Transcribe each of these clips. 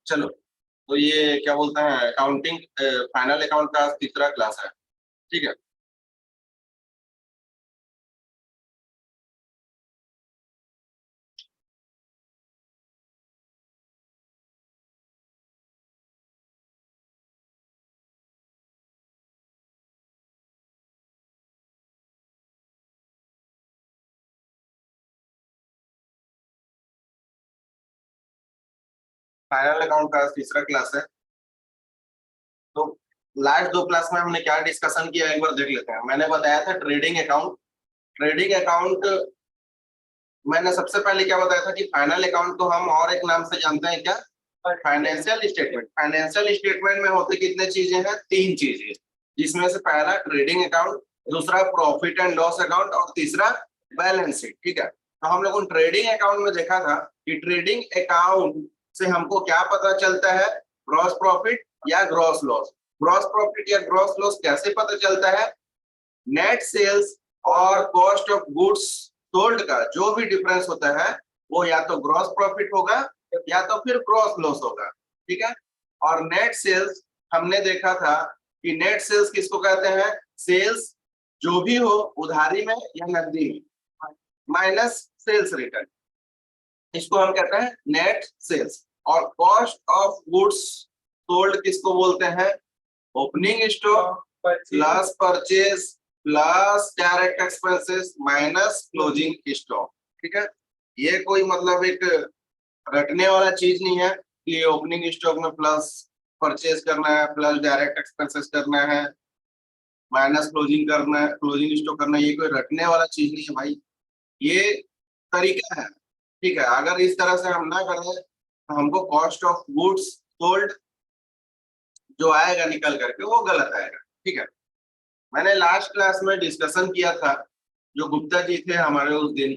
चलो, तो ये क्या बोलते हैं, अकाउंटिंग फाइनल अकाउंट का तीसरा क्लास है। ठीक है। फाइनल अकाउंट का तीसरा क्लास है। तो लास्ट दो क्लास में हमने क्या डिस्कशन किया एक बार देख लेते हैं। मैंने बताया था ट्रेडिंग अकाउंट। ट्रेडिंग अकाउंट मैंने सबसे पहले क्या बताया था कि फाइनल अकाउंट को हम और एक नाम से जानते हैं, क्या? Financial statement. फाइनेंशियल स्टेटमेंट में होते कितने चीजें हैं? तीन चीजें, जिसमें से पहला ट्रेडिंग अकाउंट, दूसरा प्रॉफिट एंड लॉस अकाउंट और तीसरा बैलेंस शीट। ठीक है। तो हम लोगों ने ट्रेडिंग अकाउंट में देखा था कि ट्रेडिंग अकाउंट से हमको क्या पता चलता है? ग्रॉस प्रॉफिट या ग्रॉस लॉस। ग्रॉस प्रॉफिट या ग्रॉस लॉस कैसे पता चलता है? नेट सेल्स और कॉस्ट ऑफ गुड्स सोल्ड का जो भी डिफरेंस होता है वो या तो ग्रॉस प्रॉफिट होगा या तो फिर ग्रॉस लॉस होगा। ठीक है। और नेट सेल्स हमने देखा था कि नेट सेल्स किसको कहते हैं? सेल्स जो भी हो उधारी में या नकदी में माइनस सेल्स रिटर्न, इसको हम कहते हैं नेट सेल्स। और कॉस्ट ऑफ गुड्स सोल्ड किसको बोलते हैं? Opening stock plus purchase plus direct expenses minus closing stock. ठीक है। ये कोई मतलब एक रटने वाला चीज नहीं है कि ओपनिंग स्टॉक में प्लस परचेज करना है प्लस डायरेक्ट एक्सपेंसेस करना है माइनस क्लोजिंग करना है, क्लोजिंग स्टॉक करना है। ये कोई रटने वाला चीज नहीं है भाई, ये तरीका है। ठीक है। अगर इस तरह से हम ना करें तो हमको कॉस्ट ऑफ गुड्स सोल्ड जो आएगा निकल करके वो गलत आएगा। ठीक है। मैंने लास्ट क्लास में डिस्कशन किया था, जो गुप्ता जी थे हमारे उस दिन,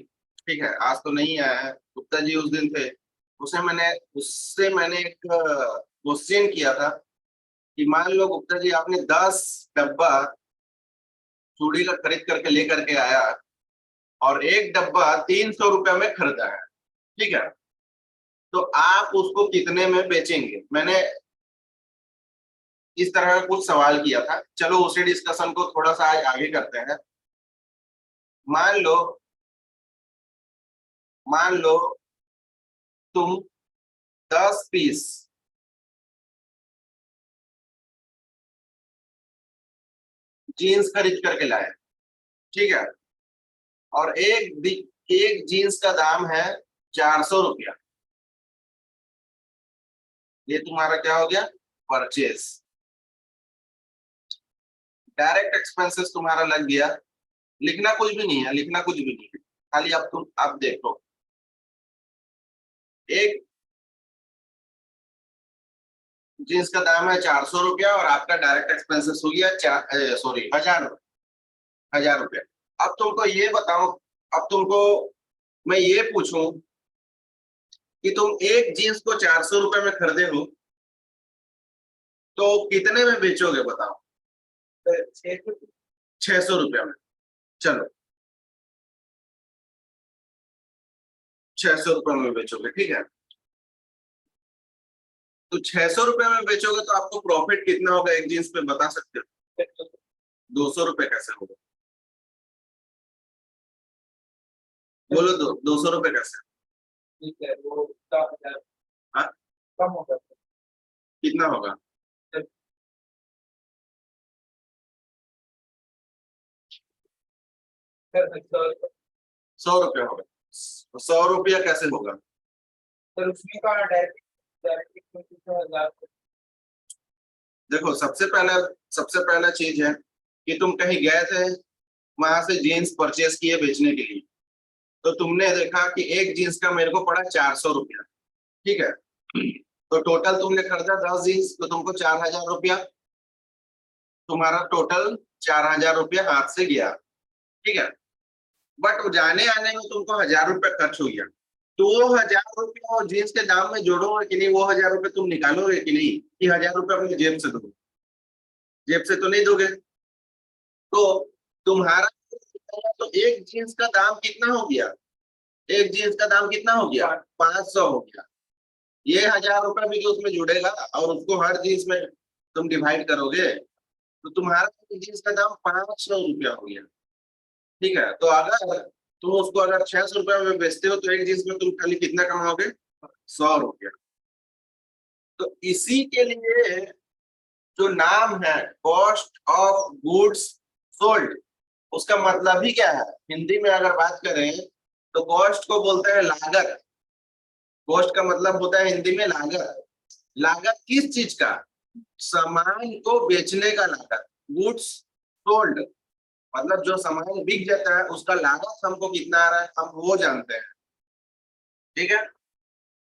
ठीक है, आज तो नहीं आया है, गुप्ता जी उस दिन थे, उससे मैंने एक क्वेश्चन किया था कि मान लो गुप्ता जी आपने 10 डब्बा चूड़ी का खरीद करके लेकर के आया और एक डब्बा 300 रुपए में खरीदा है। ठीक है। तो आप उसको कितने में बेचेंगे? मैंने इस तरह का कुछ सवाल किया था। चलो उसी डिस्कशन को थोड़ा सा आज आगे करते हैं। मान लो मान लो तुम 10 पीस जीन्स खरीद करके लाए। ठीक है। और एक जीन्स का दाम है 400 रुपया। ये तुम्हारा क्या हो गया? परचेज। डायरेक्ट एक्सपेंसेस तुम्हारा लग गया, लिखना कुछ भी नहीं है, लिखना कुछ भी नहीं है, खाली अब तुम अब देखो, एक जींस का दाम है 400 रुपया और आपका डायरेक्ट एक्सपेंसेस हो गया 1000 रुपया। अब तुमको ये बताओ, अब तुमको मैं ये पूछूं कि तुम एक जीन्स को 400 रुपए में खरीदे हो तो कितने में बेचोगे बताओ? 600 रुपया में। चलो 600 रुपये में बेचोगे। ठीक है। तो 600 रुपये में बेचोगे तो आपको प्रॉफिट कितना होगा एक जींस पे, बता सकते हो? 200 रुपये कैसे होगा? बोलो, 200 रुपये कैसे? ठीक है, वो हाँ? कम होगा। कितना होगा? 100 रुपया होगा। 100 रुपया कैसे होगा? सर उसमें का डायरेक्ट देखो, सबसे पहला चीज है कि तुम कहीं गए थे, वहां से जीन्स परचेस किए बेचने के लिए, तो तुमने देखा कि एक जीन्स का मेरे को पड़ा 400 रुपया। ठीक है। तो टोटल तुमने खरीदा 10 जीन्स, तो तुमको 4000 रुपया, तुम्हारा टोटल 4000 रुपया हाथ से गया। ठीक है। बट जाने आने में तुमको 1000 रुपया खर्च हो गया। तो वो 1000 रुपया और जीन्स के दाम में जोड़ोगे कि नहीं? वो 1000 रुपये तुम निकालोगे कि नहीं कि 1000 रुपया अपनी जेब से दोगे? जेब से तो नहीं दोगे। तो तुम्हारा आएगा तो एक जीन्स का दाम कितना हो गया, एक जीन्स का दाम कितना हो गया, 500 हो गया। ये 1000 रुपए भी जो उसमें जुड़ेगा और उसको हर जीन्स में तुम डिवाइड करोगे तो तुम्हारा जीन्स का दाम 500 रुपया हो गया। ठीक है, तो अगर तुम उसको अगर 600 रुपया में बेचते हो तो एक जीन्स में तुम खाली कितना कमाओगे, 100 रुपया। तो इसी के लिए जो नाम है कॉस्ट ऑफ गुड्स सोल्ड, उसका मतलब ही क्या है हिंदी में अगर बात करें तो कॉस्ट को बोलते हैं लागत। कॉस्ट का मतलब होता है हिंदी में लागत। लागत किस चीज का, सामान को बेचने का लागत। गुड्स सोल्ड मतलब जो सामान बिक जाता है उसका लागत हमको कितना आ रहा है हम वो जानते हैं। ठीक है,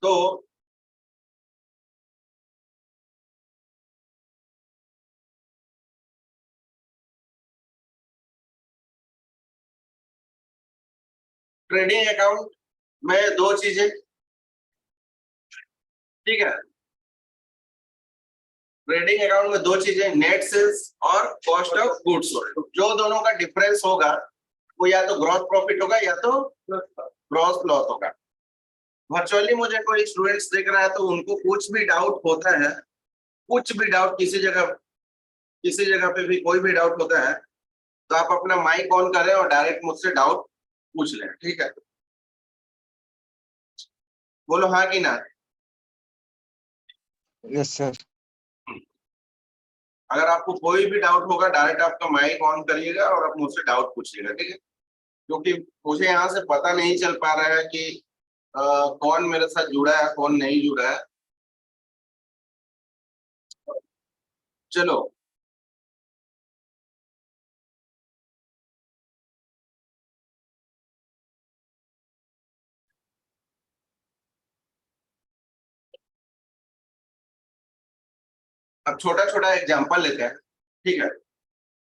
तो ट्रेडिंग अकाउंट में दो चीजें, ठीक है, ट्रेडिंग अकाउंट में दो चीजें, नेट सेल्स और कॉस्ट ऑफ गुड्स सोल्ड। जो दोनों का डिफरेंस होगा वो या तो ग्रॉस प्रॉफिट होगा या तो ग्रॉस लॉस होगा। वर्चुअली मुझे कोई स्टूडेंट्स देख रहा है तो उनको कुछ भी डाउट होता है, कुछ भी डाउट किसी जगह पे भी कोई भी डाउट होता है तो आप अपना माइक ऑन करें और डायरेक्ट मुझसे डाउट पूछ लें। ठीक है, बोलो हाँ कि ना। Yes sir. अगर आपको कोई भी डाउट होगा डायरेक्ट आपका माइक ऑन करिएगा और आप मुझसे डाउट पूछिएगा। ठीक है, क्योंकि मुझे यहाँ से पता नहीं चल पा रहा है कि कौन मेरे साथ जुड़ा है कौन नहीं जुड़ा है। चलो, अब छोटा छोटा एग्जांपल लेते हैं। ठीक है,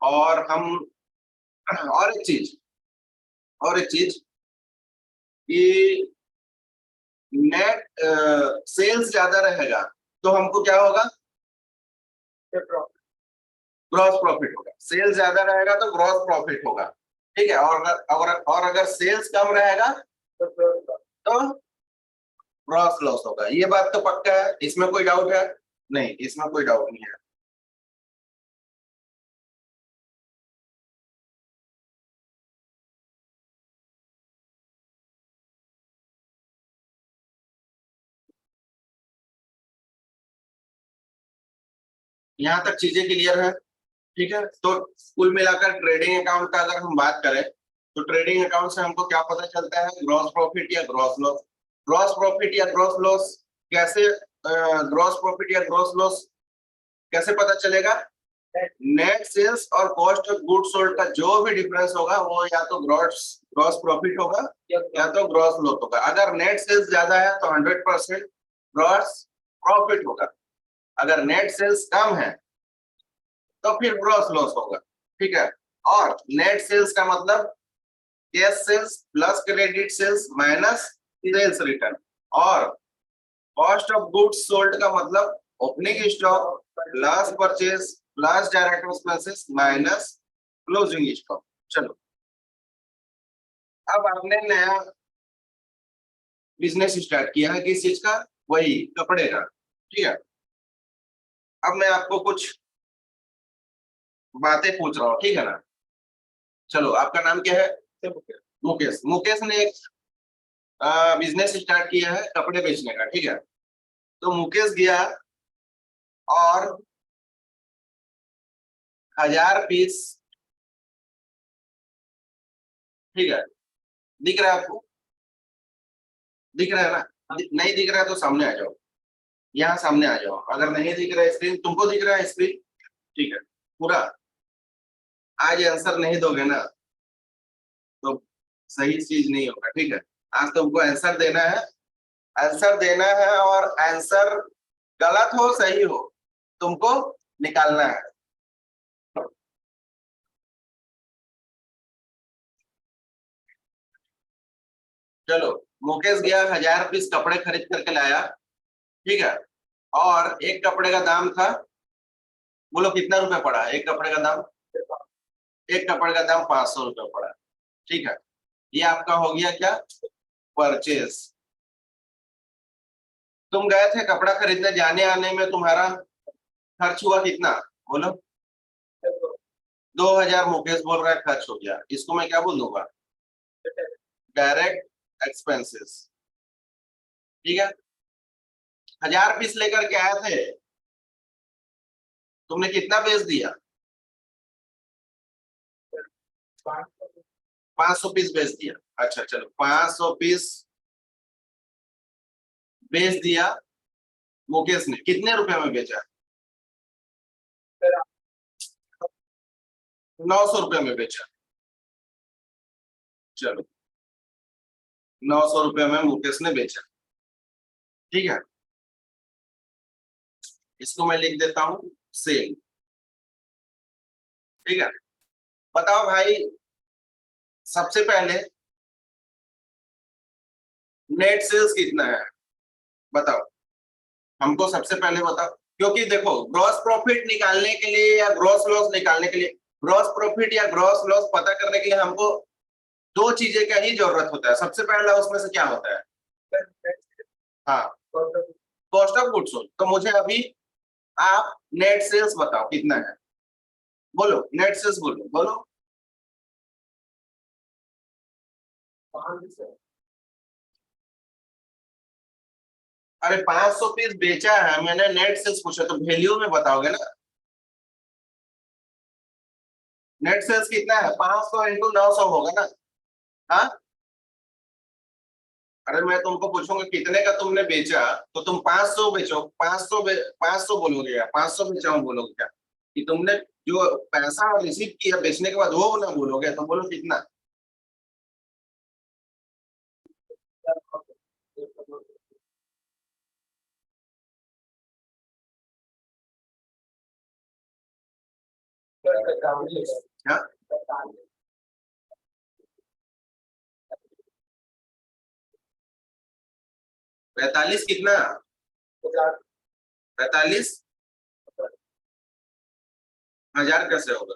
और हम और एक चीज कि नेट सेल्स ज्यादा रहेगा तो हमको क्या होगा, ग्रॉस प्रॉफिट होगा। सेल्स ज्यादा रहेगा तो ग्रॉस प्रॉफिट होगा। ठीक है, और अगर सेल्स कम रहेगा तो ग्रॉस लॉस होगा। ये बात तो पक्का है, इसमें कोई डाउट है नहीं, इसमें कोई डाउट नहीं है। यहाँ तक चीजें क्लियर है। ठीक है, तो कुल मिलाकर ट्रेडिंग अकाउंट का अगर हम बात करें तो ट्रेडिंग अकाउंट से हमको क्या पता चलता है, ग्रॉस प्रॉफिट या ग्रॉस लॉस। ग्रॉस प्रॉफिट या ग्रॉस लॉस कैसे, ग्रॉस प्रॉफिट या ग्रॉस लॉस कैसे पता चलेगा, नेट सेल्स और कॉस्ट ऑफ गुड्स सोल्ड का जो भी डिफरेंस होगा वो या तो ग्रॉस ग्रॉस प्रॉफिट होगा या तो ग्रॉस लॉस होगा। अगर नेट सेल्स ज्यादा है तो 100% ग्रॉस प्रॉफिट होगा। अगर नेट सेल्स कम है तो फिर ग्रॉस लॉस होगा। ठीक है, और नेट सेल्स का मतलब cash sales plus credit sales minus sales return, और कॉस्ट ऑफ गुड्स सोल्ड का मतलब opening stock plus purchase plus direct expenses minus closing stock. चलो, अब आपने नया बिजनेस स्टार्ट किया है किस चीज का, वही कपड़े का। ठीक है, अब मैं आपको कुछ बातें पूछ रहा हूँ, ठीक है ना। चलो, आपका नाम क्या है, मुकेश। मुकेश ने एक बिजनेस स्टार्ट किया है कपड़े बेचने का। ठीक है, तो मुकेश गया और 1000 पीस, ठीक है, दिख रहा है आपको, दिख रहा है ना, नहीं दिख रहा है तो सामने आ जाओ, यहाँ सामने आ जाओ। अगर नहीं दिख रहा है स्क्रीन, तुमको दिख रहा है स्क्रीन, ठीक है पूरा। आज आंसर नहीं दोगे ना तो सही चीज नहीं होगा। ठीक है, आज तुमको आंसर देना है, आंसर देना है, और आंसर गलत हो सही हो तुमको निकालना है। चलो, मुकेश गया 1000 पीस कपड़े खरीद करके लाया। ठीक है, और एक कपड़े का दाम था, बोलो कितना रुपए पड़ा एक कपड़े का दाम, एक कपड़े का दाम 500 रुपये पड़ा। ठीक है, ये आपका हो गया क्या, परचेज। तुम गए थे कपड़ा खरीदने, जाने आने में तुम्हारा खर्च हुआ कितना, बोलो। 2000 मुकेश बोल रहा है खर्च हो गया, इसको मैं क्या बोल दूंगा, डायरेक्ट एक्सपेंसेस। ठीक है, 1000 पीस लेकर के आए थे, तुमने कितना बेच दिया, 500 पीस बेच दिया। अच्छा चलो, 500 पीस बेच दिया मुकेश ने, कितने रुपए में बेचा, 900 रुपए में बेचा। चलो, 900 रुपए में मुकेश ने बेचा। ठीक है, इसको मैं लिख देता हूं सेल। ठीक है, बताओ भाई, सबसे पहले नेट सेल्स कितना है, बताओ, हमको सबसे पहले बताओ। क्योंकि देखो, ग्रॉस प्रॉफिट निकालने के लिए या ग्रॉस लॉस निकालने के लिए, ग्रॉस प्रॉफिट या ग्रॉस लॉस पता करने के लिए हमको दो चीजें का ही जरूरत होता है। सबसे पहला उसमें से क्या होता है, हाँ, कॉस्ट ऑफ गुड्स सोल्ड। तो मुझे अभी आप नेट सेल्स बताओ कितना है, बोलो नेट सेल्स, बोलो बोलो। अरे 500 पीस बेचा है मैंने, नेट सेल्स पूछा तो वैल्यू में बताओगे ना। नेट सेल्स कितना है, 500 इंटू 900 होगा ना। हाँ, अरे मैं तुमको पूछूंगा कितने का तुमने बेचा, तो तुम 500 बेचो, 500 बोलोगे या 500 बेचा बोलोगे क्या, कि तुमने जो पैसा रिसीव किया बेचने के बाद वो ना बोलोगे, तो बोलो कितना। 45 कितना, 45,000 कैसे होगा।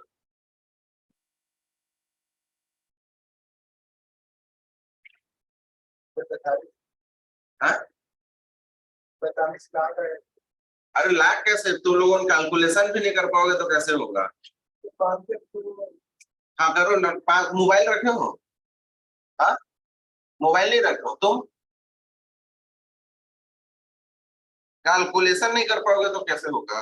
हाँ, 45 लाख है। अरे लाख कैसे, तुम लोगों ने कैलकुलेशन भी नहीं कर पाओगे तो कैसे होगा। हाँ करो ना, पास मोबाइल रखे हो, हाँ, मोबाइल नहीं रखे हो तुम, कैलकुलेशन नहीं कर पाओगे तो कैसे होगा।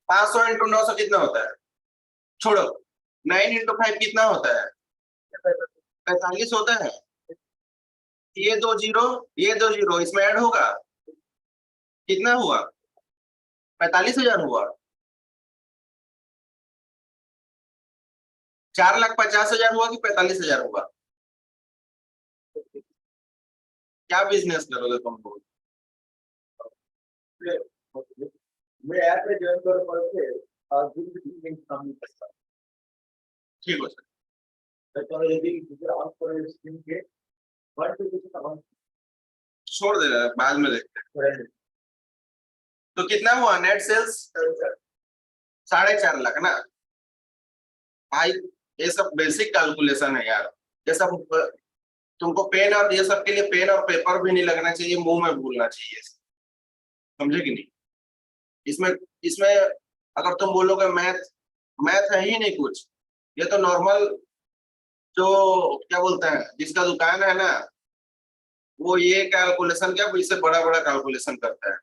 500 इंटू 900 कितना होता है, छोड़ो, 9 इंटू 5 कितना होता है, 45 होता है। ये दो जीरो, ये दो जीरो इसमें ऐड होगा, कितना हुआ, 45,000 हुआ। 4,50,000 हुआ कि 45,000 हुआ। क्या बिजनेस करोगे तुम लोग। मैं ऐप पे ज्वाइन कर पड़ते और ठीक हो सर, तो यदि आप पर स्कीम के वर्ड पे कुछ छोड़ दे रहा है, बाद में देखते हैं। तो कितना हुआ नेट सेल्स, 4.5 लाख ना। भाई ये सब बेसिक कैलकुलेशन है यार, ये सब तुमको पेन और ये सब के लिए पेन और पेपर भी नहीं लगना चाहिए, मुंह में भूलना चाहिए, समझे कि नहीं। इसमें इसमें अगर तुम बोलोगे मैथ, मैथ है ही नहीं कुछ, ये तो नॉर्मल, जो क्या बोलते हैं जिसका दुकान है ना, वो ये कैलकुलेशन क्या, वो इससे बड़ा बड़ा कैलकुलेशन करता है।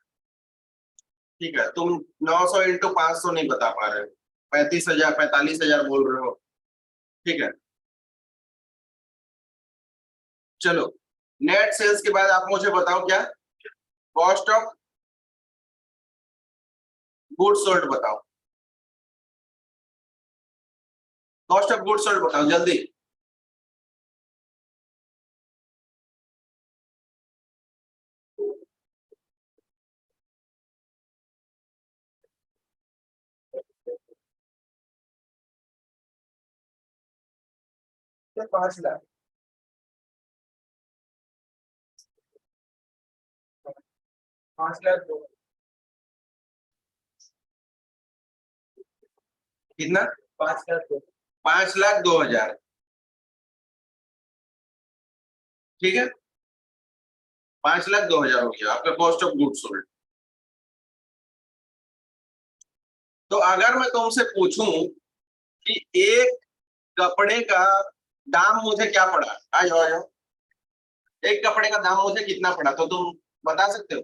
ठीक है, तुम 900 इंटू 500 नहीं बता पा रहे हो, 35,000 45,000 बोल रहे हो। ठीक है, चलो, नेट सेल्स के बाद आप मुझे बताओ क्या, कॉस्ट ऑफ गुड्स सोल्ड बताओ, कॉस्ट ऑफ गुड्स सोल्ड बताओ जल्दी। तो 5 लाख, 5 लाख कितना? 5,02,000। 5,02,000। ठीक है, 5,02,000 हो गया आपका कॉस्ट ऑफ गुड्स सोल्ड। तो अगर मैं तुमसे पूछूं कि एक कपड़े का दाम मुझे क्या पड़ा, आ जाओ आ जाओ, एक कपड़े का दाम मुझे कितना पड़ा, तो तुम बता सकते हो?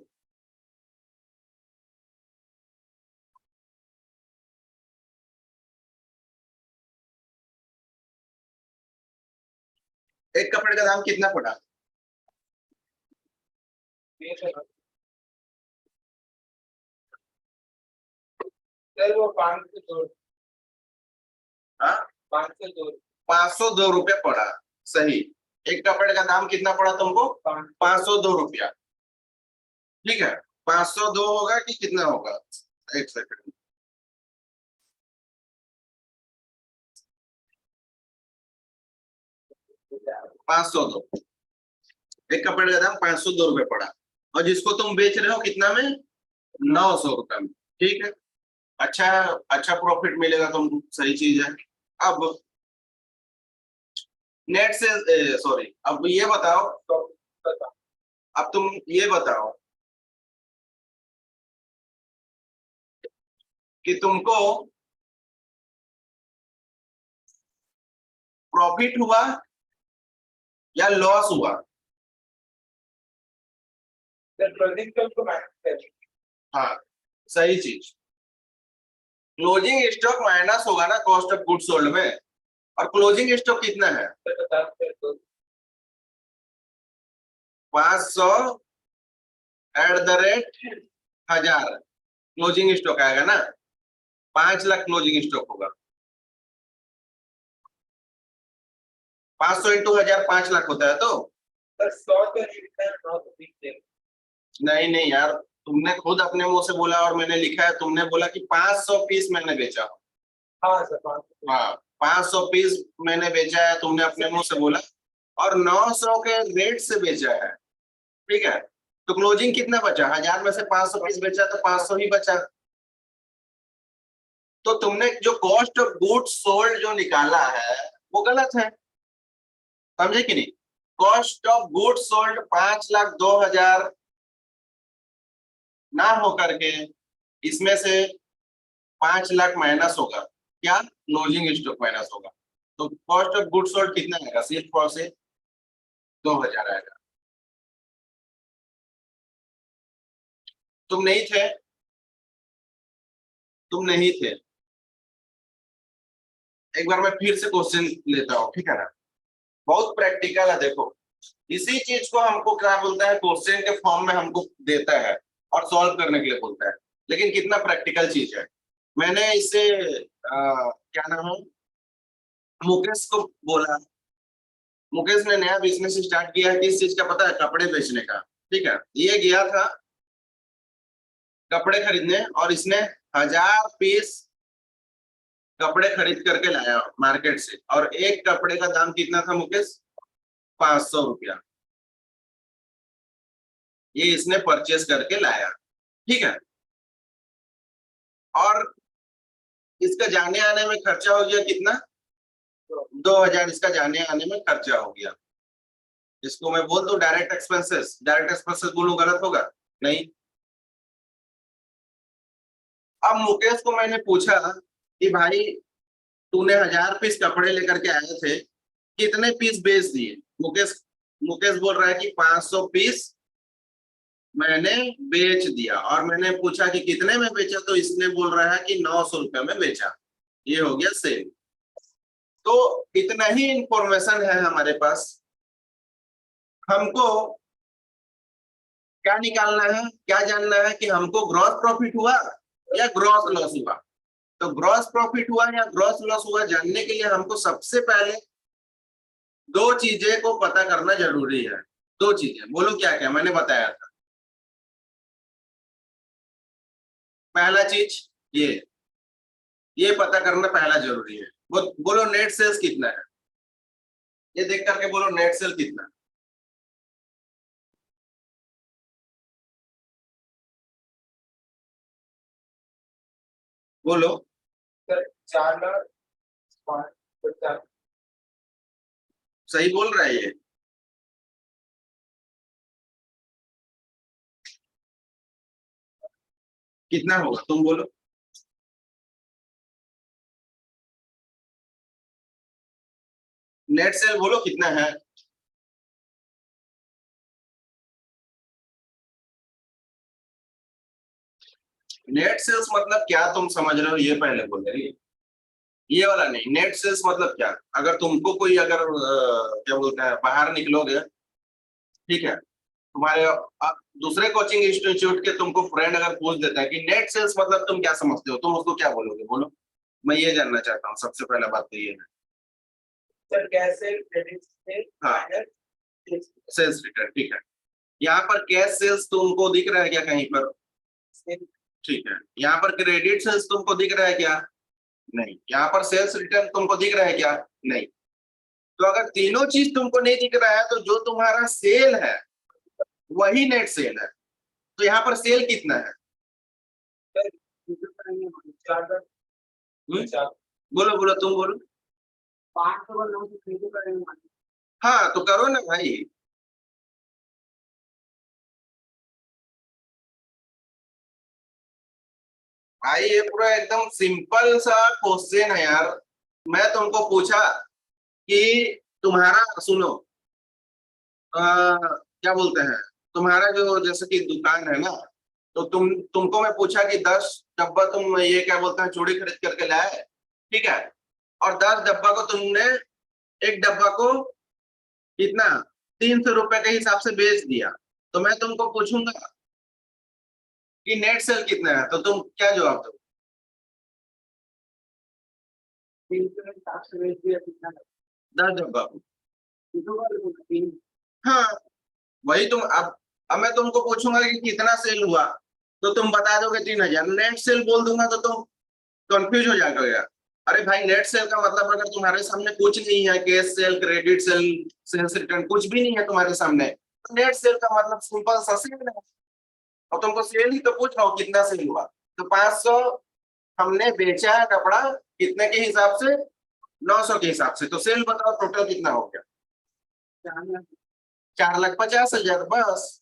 एक कपड़े का दाम कितना पड़ा? सर वो 502। हाँ, 502। 502 रुपया पड़ा। सही। एक कपड़े का दाम कितना पड़ा तुमको? 502 रुपया। ठीक है, 502 होगा कि कितना होगा? एक सेकंड। 502, एक कपड़े का दाम 502 रुपये पड़ा, और जिसको तुम बेच रहे हो कितना में? 900 रुपये में। ठीक है, अच्छा, अच्छा प्रॉफिट मिलेगा तुमको, सही चीज है। अब नेट से सॉरी, अब ये बताओ, अब तुम ये बताओ कि तुमको प्रॉफिट हुआ या लॉस हुआ? हाँ, सही चीज। क्लोजिंग स्टॉक माइनस होगा ना कॉस्ट ऑफ गुड्स सोल्ड में, और क्लोजिंग स्टॉक कितना है? 500 @1000 क्लोजिंग स्टॉक आएगा ना, 5 लाख क्लोजिंग स्टॉक होगा। 500 इंटू 1000 5 लाख होता है। तो 100 तो लिखना है, 9 तो लिख दे। नहीं नहीं यार, तुमने खुद अपने मुंह से बोला और मैंने लिखा है, तुमने बोला कि 500 पीस मैंने बेचा। हाँ सर 500। हाँ, 500 पीस मैंने बेचा है, तुमने अपने मुंह से बोला, और 900 के रेट से बेचा है। ठीक है, तो क्लोजिंग कितना बचा? 1000 में से 500 पीस बेचा तो 500 ही बचा। तो तुमने जो कॉस्ट ऑफ गुड्स सोल्ड जो निकाला है वो गलत है, समझे कि नहीं? कॉस्ट ऑफ गुड्स सोल्ड 5,02,000 ना होकर के इसमें से 5 लाख माइनस होगा, क्या? क्लोजिंग स्टॉक माइनस होगा। तो कॉस्ट ऑफ गुड्स सोल्ड कितना आएगा? सिर्फ और सिर्फ 2,000 आएगा। तुम नहीं थे, तुम नहीं थे। एक बार मैं फिर से क्वेश्चन लेता हूँ, ठीक है ना? बहुत प्रैक्टिकल है, देखो। इसी चीज को हमको क्या बोलता है, क्वेश्चन के फॉर्म में हमको देता है और सॉल्व करने के लिए बोलता है, लेकिन कितना प्रैक्टिकल चीज है। मैंने इसे क्या नाम है, मुकेश को बोला। मुकेश ने नया बिजनेस स्टार्ट किया है, किस चीज का पता है? कपड़े बेचने का। ठीक है, ये गया था कपड़े खरीदने, और इसने 1000 पीस कपड़े खरीद करके लाया मार्केट से, और एक कपड़े का दाम कितना था मुकेश? 500 रुपया। ये इसने परचेस करके लाया। ठीक है, और इसका जाने आने में खर्चा हो गया कितना? 2,000 इसका जाने आने में खर्चा हो गया। इसको मैं बोल दूं डायरेक्ट एक्सपेंसेस, डायरेक्ट एक्सपेंसेस बोलूं गलत होगा? नहीं। अब मुकेश को मैंने पूछा कि भाई तूने 1000 पीस कपड़े लेकर के आए थे, कितने पीस बेच दिए? मुकेश मुकेश बोल रहा है कि 500 पीस मैंने बेच दिया, और मैंने पूछा कि कितने में बेचा, तो इसने बोल रहा है कि 900 रुपये में बेचा। ये हो गया सेल। तो इतना ही इंफॉर्मेशन है हमारे पास। हमको क्या निकालना है, क्या जानना है कि हमको ग्रॉस प्रॉफिट हुआ या ग्रॉस लॉस हुआ। तो ग्रॉस प्रॉफिट हुआ या ग्रॉस लॉस हुआ जानने के लिए हमको सबसे पहले दो चीजें को पता करना जरूरी है। दो चीजें बोलो, क्या क्या मैंने बताया था। पहला चीज ये ये पता करना पहला जरूरी है। बोलो नेट सेल्स कितना है, ये देख करके बोलो नेट सेल कितना। बोलो। 4,50,000। सही बोल रहा है ये? कितना होगा तुम बोलो। नेट सेल बोलो कितना है। नेट सेल्स मतलब क्या तुम समझ रहे हो ये पहले बोल रही। ये वाला नहीं, नेट सेल्स मतलब क्या। अगर तुमको कोई अगर क्या बोलते हैं बाहर निकलोगे, ठीक है, तुम्हारे दूसरे कोचिंग इंस्टीट्यूट के तुमको फ्रेंड अगर पूछ देता है कि नेट सेल्स मतलब तुम क्या समझते हो, तुम उसको क्या बोलोगे बोलो। मैं ये जानना चाहता हूँ, सबसे पहला बात तो ये है। Sir cash sale, credit cell, हाँ। माइनस सेल्स रिटर्न, ठीक है। यहाँ पर कैश सेल्स तुमको दिख रहा है क्या कहीं पर? सेल। ठीक है। यहाँ पर क्रेडिट सेल्स तुमको दिख रहा है क्या? नहीं। यहाँ पर सेल्स रिटर्न तुमको दिख रहा है क्या? नहीं। तो अगर तीनों चीज तुमको नहीं दिख रहा है तो जो तुम्हारा सेल है वही नेट सेल है। तो यहाँ पर सेल कितना है? बोलो बोलो तुम बोलो। 500 हाँ तो करो ना भाई। भाई ये पूरा एकदम सिंपल सा क्वेश्चन है यार। मैं तुमको पूछा कि तुम्हारा सुनो, क्या बोलते हैं, तुम्हारा जो जैसे कि दुकान है ना, तो तुमको मैं पूछा कि 10 डब्बा तुम ये क्या बोलते हैं चूड़ी खरीद करके लाए, ठीक है, और 10 डब्बा को तुमने एक डब्बा को कितना 300 रुपए के हिसाब से बेच दिया। तो मैं तुमको पूछूंगा कि नेट सेल कितना है, तो तुम क्या जवाब दो? 10 डब्बा को। हाँ वही तुम अब मैं तुमको पूछूंगा कि कितना सेल हुआ, तो तुम बता दोगे 3,000। नेट सेल बोल दूंगा तो तुम कंफ्यूज हो जाओगे। अरे भाई नेट सेल का मतलब अगर तुम्हारे सामने कुछ नहीं है, cash sale, credit sale, sales return कुछ भी नहीं है तुम्हारे सामने, तो नेट सेल का मतलब सिंपल सा सेल है। और तुमको सेल ही तो पूछ रहा हूँ कितना सेल हुआ। तो 500 हमने बेचा है कपड़ा, कितने के हिसाब से? 900 के हिसाब से। तो सेल बताओ टोटल कितना हो गया? 4,50,000 बस।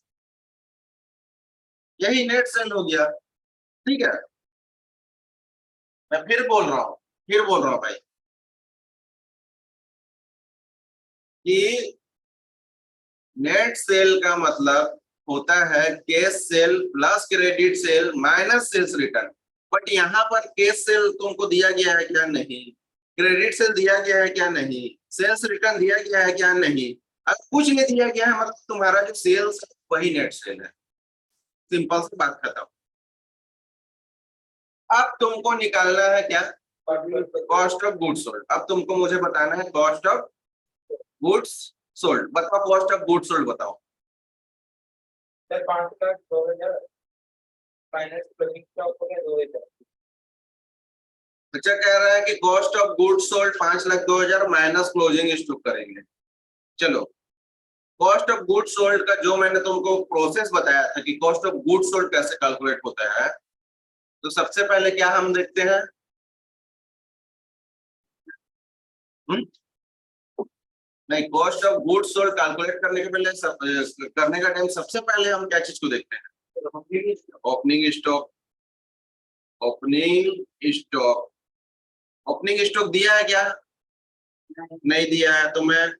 यही नेट सेल हो गया। ठीक है। मैं फिर बोल रहा हूँ भाई कि नेट सेल का मतलब होता है cash sale plus credit sale minus sales return. But यहाँ पर कैश सेल तुमको दिया गया है क्या? नहीं। क्रेडिट सेल दिया गया है क्या? नहीं। सेल्स रिटर्न दिया गया है क्या? नहीं। अब कुछ नहीं दिया गया है, मतलब तुम्हारा जो सेल्स वही नेट सेल है। सिंपल सी बात खत्म। अब तुमको निकालना है क्या? Cost of goods sold. अब तुमको मुझे बताना है कॉस्ट ऑफ गुड्स सोल्ड। बताओ कॉस्ट ऑफ गुड्स सोल्ड बताओ। सर 5,02,000 माइनस क्लोजिंग स्टॉक हो गया 2,000। अच्छा कह रहा है कि cost of goods sold 5,02,000 minus closing stock करेंगे। चलो कॉस्ट ऑफ गुड्स सोल्ड का जो मैंने तुमको प्रोसेस बताया था कि कॉस्ट ऑफ गुड्स सोल्ड कैसे कैलकुलेट होता है, तो सबसे पहले क्या हम देखते हैं? हुँ? नहीं, cost of goods sold calculate करने के पहले करने का टाइम सबसे पहले हम क्या चीज को देखते हैं? Opening stock. Opening stock. Opening stock दिया है क्या? नहीं दिया है, तो मैं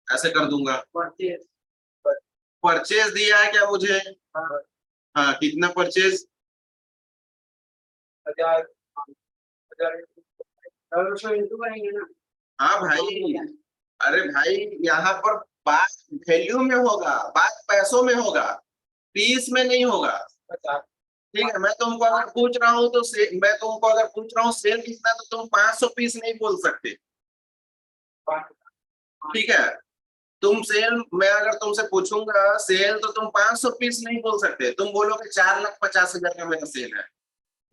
ऐसे कर दूंगा। परचेज दिया है क्या मुझे? हाँ कितना परचेज? 1,000 हाँ भाई। अरे भाई यहाँ पर बात वैल्यू में होगा, बात पैसों में होगा, पीस में नहीं होगा। 50। ठीक है। मैं तुमको अगर पूछ रहा हूँ तो मैं तुमको अगर पूछ रहा हूँ सेल कितना, तो तुम 500 पीस नहीं बोल सकते। ठीक है। तुम सेल, मैं अगर तुमसे पूछूंगा सेल, तो तुम 500 पीस नहीं बोल सकते, तुम बोलोगे 4,50,000 का मेरा सेल है।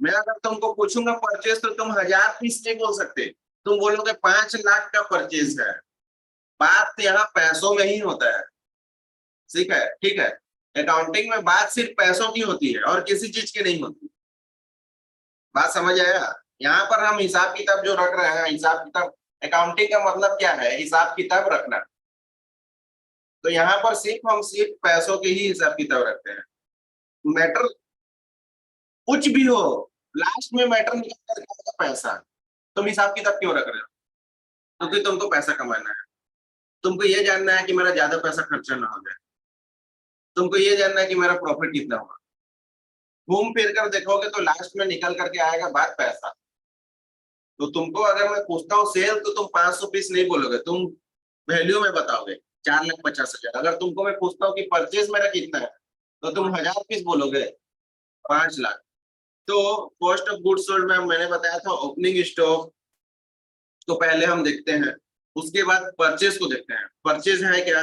मैं अगर तुमको पूछूंगा परचेज, तो तुम 1,000 पीस नहीं बोल सकते, तुम बोलोगे 5 लाख का परचेज है। बात यहाँ पैसों में ही होता है। ठीक है, ठीक है। अकाउंटिंग में बात सिर्फ पैसों की होती है और किसी चीज की नहीं होती। बात समझ आया? यहाँ पर हम हिसाब किताब जो रख रहे हैं, हिसाब किताब, अकाउंटिंग का मतलब क्या है, हिसाब किताब रखना। तो यहाँ पर सिर्फ पैसों के ही हिसाब किताब रखते हैं। मैटर कुछ भी हो, लास्ट में मैटर निकल कर आएगा पैसा। तुम हिसाब किताब क्यों रख रहे हो? क्योंकि तुमको पैसा कमाना है। तुमको ये जानना है कि मेरा ज्यादा पैसा खर्चा ना हो जाए। तुमको ये जानना है कि मेरा प्रॉफिट कितना होगा। घूम फिर कर देखोगे तो लास्ट में निकल करके आएगा बात पैसा। तो तुमको अगर मैं पूछता हूँ सेल, तो तुम 500 पीस नहीं बोलोगे, तुम वैल्यू में बताओगे 4,50,000। अगर तुमको मैं पूछता हूँ कि परचेज मेरा कितना है, तो तुम 1000 पीस बोलोगे, 5 लाख। तो कॉस्ट ऑफ गुड्स सोल्ड में मैंने बताया था ओपनिंग स्टॉक तो पहले हम देखते हैं, उसके बाद परचेज को देखते हैं। परचेज है क्या?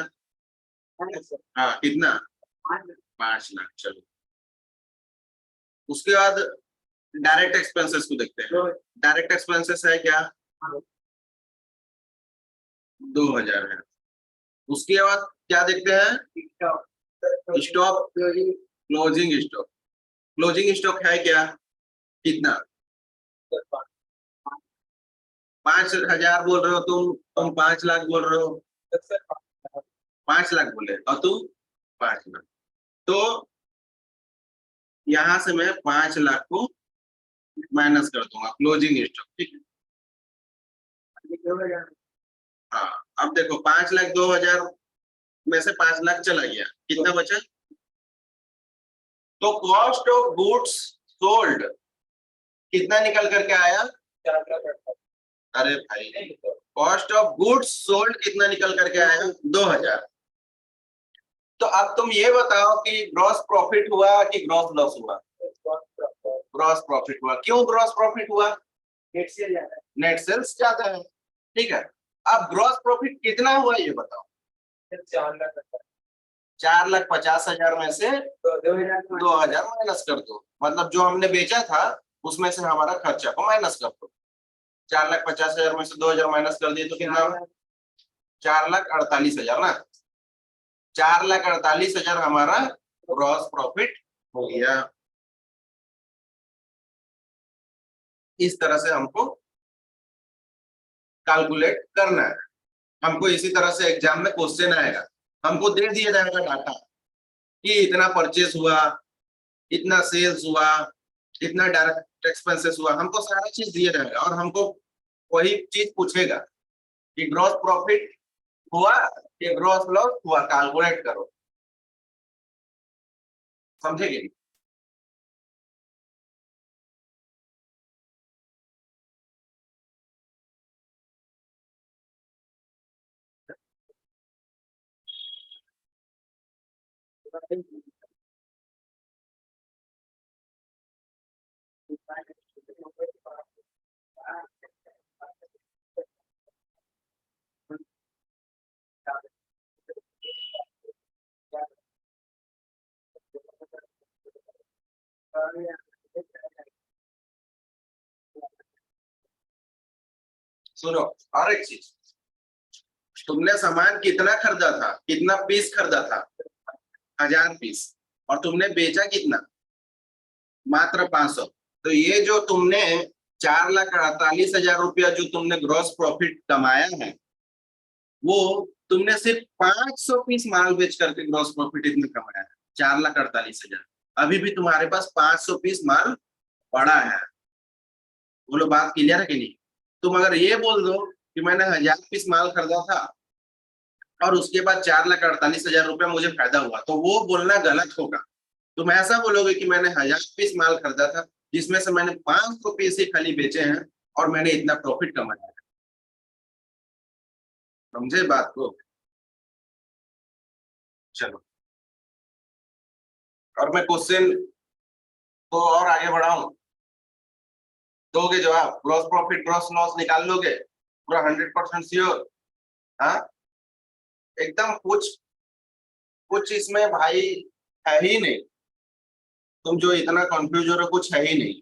हाँ, कितना? 5 लाख। चलो, उसके बाद डायरेक्ट एक्सपेंसेस को देखते हैं। डायरेक्ट एक्सपेंसेस है क्या? 2000 है। उसके बाद क्या देखते हैं? Stock, closing stock. Closing stock है क्या? कितना? 5,000 बोल रहे हो तुम 5 लाख बोल रहे हो। 5 लाख बोले और तुम 5 लाख। तो यहां से मैं 5 लाख को माइनस कर दूंगा क्लोजिंग स्टॉक, ठीक है। हाँ, अब देखो 5,02,000 में से 5 लाख चला गया, कितना बचा? तो कॉस्ट ऑफ गुड्स सोल्ड कितना निकल करके आया? अरे भाई, कॉस्ट ऑफ गुड्स सोल्ड कितना निकल करके आया? 2000। तो अब तुम ये बताओ कि ग्रॉस प्रॉफिट हुआ कि ग्रॉस लॉस हुआ? ग्रॉस प्रॉफिट हुआ। क्यों ग्रॉस प्रॉफिट हुआ? नेट सेल्स ज्यादा है, ठीक है। अब ग्रॉस प्रॉफिट कितना हुआ ये बताओ? 4,50,000 में से 2000 माइनस कर दो, मतलब जो हमने बेचा था उसमें से हमारा खर्चा को माइनस कर दो। 4,50,000 में से 2000 माइनस कर दिए तो कितना? 4,48,000 ना। 4,48,000 हमारा ग्रॉस प्रॉफिट हो गया। इस तरह से हमको कैलकुलेट करना है। हमको इसी तरह से एग्जाम में क्वेश्चन आएगा, हमको दे दिया जाएगा डाटा कि इतना परचेस हुआ, इतना सेल्स हुआ, इतना डायरेक्ट एक्सपेंसेस हुआ, हमको सारा चीज दिया जाएगा और हमको वही चीज पूछेगा कि ग्रॉस प्रॉफिट हुआ कि ग्रॉस लॉस हुआ, कैलकुलेट करो। समझेगी? सुनो, और एक चीज, तुमने सामान कितना खरीदा था, कितना पीस खरीदा था? 1000 पीस। और तुमने बेचा कितना? मात्र 500। तो ये जो तुमने 4,48,000 रुपया जो तुमने ग्रॉस प्रॉफिट कमाया है, वो तुमने सिर्फ 500 पीस माल बेच करके ग्रॉस प्रॉफिट इतना कमाया है, 4,48,000। अभी भी तुम्हारे पास 500 पीस माल पड़ा है। बोलो, बात क्लियर है कि नहीं? तुम अगर ये बोल दो कि मैंने 1000 पीस माल खरीदा था और उसके बाद 4,48,000 रुपया मुझे फायदा हुआ, तो वो बोलना गलत होगा। तुम ऐसा बोलोगे कि मैंने 1000 पीस माल खरीदा था जिसमें से मैंने 500 पीस ही खाली बेचे हैं और मैंने इतना प्रॉफिट कमाया है। समझे बात को? चलो, और मैं क्वेश्चन को और आगे बढ़ाऊं, दोगे जवाब? ग्रॉस प्रॉफिट ग्रॉस लॉस निकाल लोगे पूरा 100% श्योर? हाँ, एकदम कुछ कुछ इसमें भाई है ही नहीं। तुम जो इतना कंफ्यूज हो रहे हो, कुछ है ही नहीं।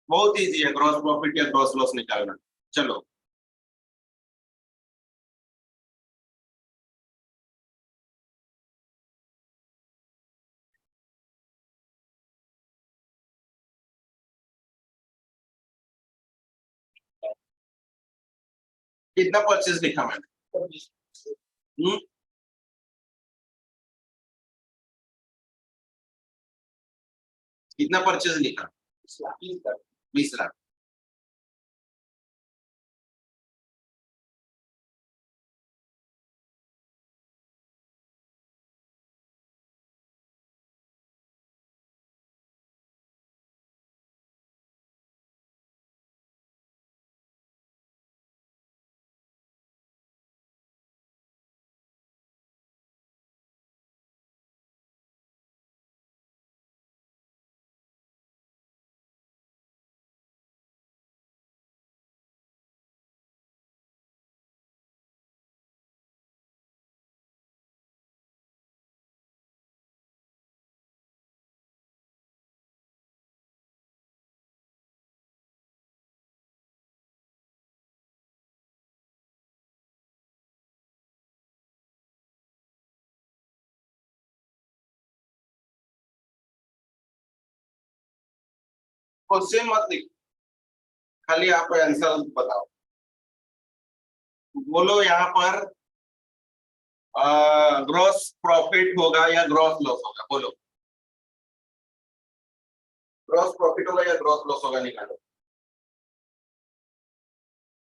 बहुत इजी है ग्रॉस प्रॉफिट या ग्रॉस लॉस निकालना। चलो। कितना परचेज लिखा मैंने? कितना परचेज लिखा? 20 लाख। क्वेश्चन मत लिख, खाली आप आंसर बताओ। बोलो यहाँ पर ग्रॉस प्रॉफिट होगा या ग्रॉस लॉस होगा? बोलो, ग्रॉस प्रॉफिट होगा या ग्रॉस लॉस होगा? निकालो।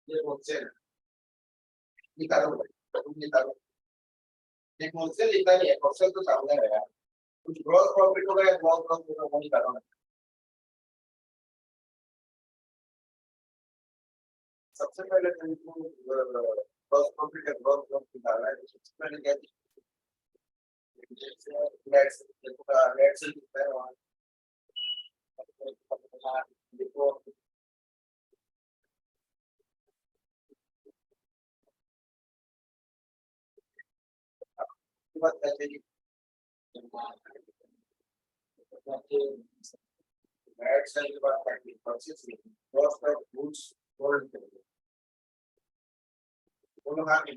ये क्वेश्चन निकालो भाई, तुम निकालो। ये क्वेश्चन लिखा नहीं है, क्वेश्चन तो सामने है यार। कुछ ग्रॉस प्रॉफिट होगा या ग्रॉस लॉस होगा, वो निकालो ना। सबसे पहले तुमको ग्रॉस प्रॉफिट या ग्रॉस लॉस निकालना है। सबसे पहले क्या नेट से देखो, नेट से कितना है वहां देखो। बात कहते हैं नेट से की बात करते हैं, purchase cost of goods sold करेंगे। दोनों हाथ में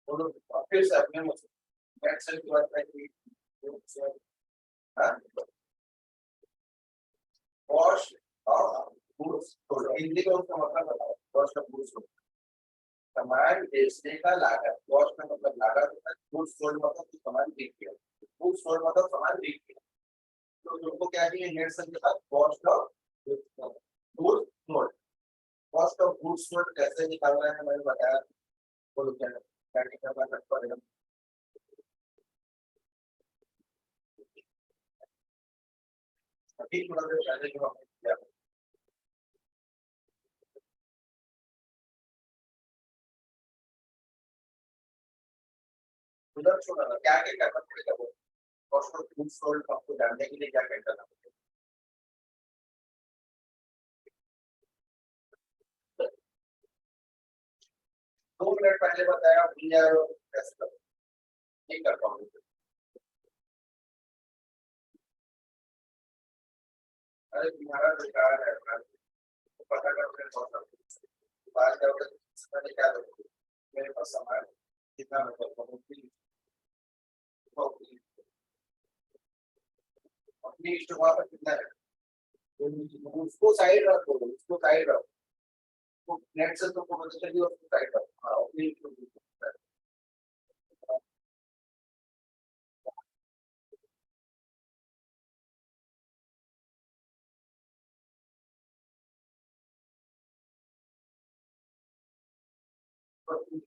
दोनों फिर से अपने मुझे नेट से की बात करते हैं। Cost of goods sold, Hindi में उसका मतलब बताओ। कॉस्ट ऑफ गुड्स सोल्ड, सामान बेचने का लागत। कॉस्ट का मतलब लागत होता है, गुड्स सोल्ड मतलब सामान बिक गया। गुड्स सोल्ड मतलब सामान बिक गया। तो तुमको क्या चाहिए नेट से के साथ? Cost of goods sold. Cost of goods sold कैसे निकालना है मैंने बताया। बोलो क्या क्या करना पड़ेगा? अभी थोड़ा देर पहले जो हमने किया उधर छोड़ा ना, क्या क्या करना पड़ेगा? वो कॉस्ट ऑफ गुड्स सोल्ड आपको जानने के लिए क्या क्या करना पड़ेगा? 2 मिनट पहले बताया, भूल जाए तो कैसे करो? नहीं कर पाऊंगा। अरे तुम्हारा बेकार है अपना, पता करते हैं कौन सा बात करोगे तो मैंने क्या करूँगा? मेरे पास सामान है, कितना मैं कर पाऊंगी? अपनी इष्टवा पर कितना है? उसको साइड रखो, उसको साइड रखो। तो नेट से तुमको पता चलिए, उसको साइड रखो। हाँ, अपनी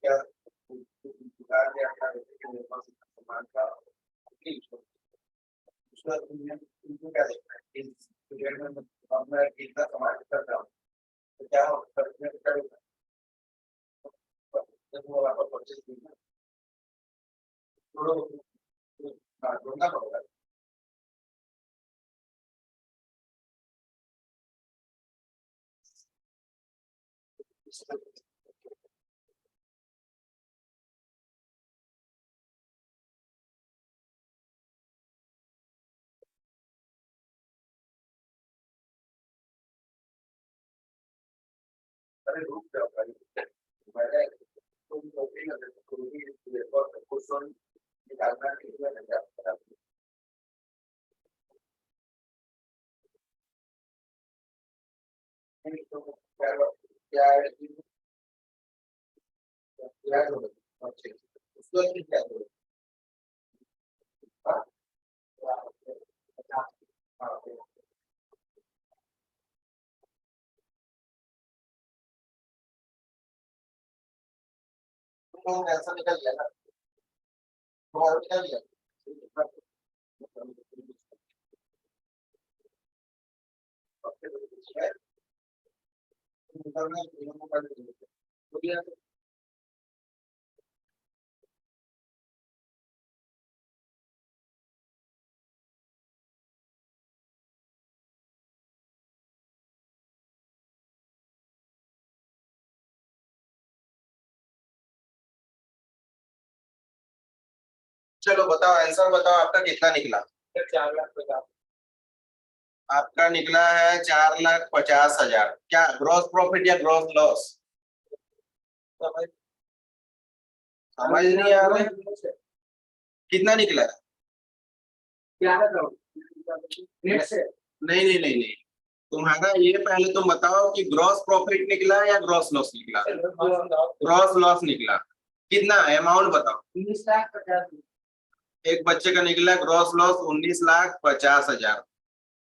क्या दुकान में अपना मेरे पास सामान का अपनी इष्टवा। उसका तुमको क्या देखना है? इस पीरियड में मैं कितना सामान कर रहा हूँ, तो क्या होगा? जब वो आपका परचेज करना थोड़ा हाँ ढूंढना पड़ेगा। अरे रुक जाओ भाई, मैंने तुम नौकरी कर रहे हो, कोई क्वेश्चन निकालना है, मैंने क्या पता नहीं। तो क्या क्या है ऐड हो गया। अच्छा, उसको फिर क्या करोगे? हाँ? हाँ, तो ऐसा निकल गया ना, तुम्हारा निकल गया। चलो बताओ, आंसर बताओ, आपका कितना निकला? 4,50,000। आपका निकला है 4,50,000। क्या ग्रॉस प्रॉफिट या ग्रॉस लॉस? समझ नहीं आ रहा है। कितना निकला है? 11 करोड़ नेट से। नहीं नहीं नहीं नहीं, तुम्हारा ये पहले तुम बताओ कि ग्रॉस प्रॉफिट निकला या ग्रॉस लॉस निकला? ग्रॉस लॉस निकला। कितना अमाउंट बताओ? 19,50,000। एक बच्चे का निकला ग्रॉस लॉस 19,50,000।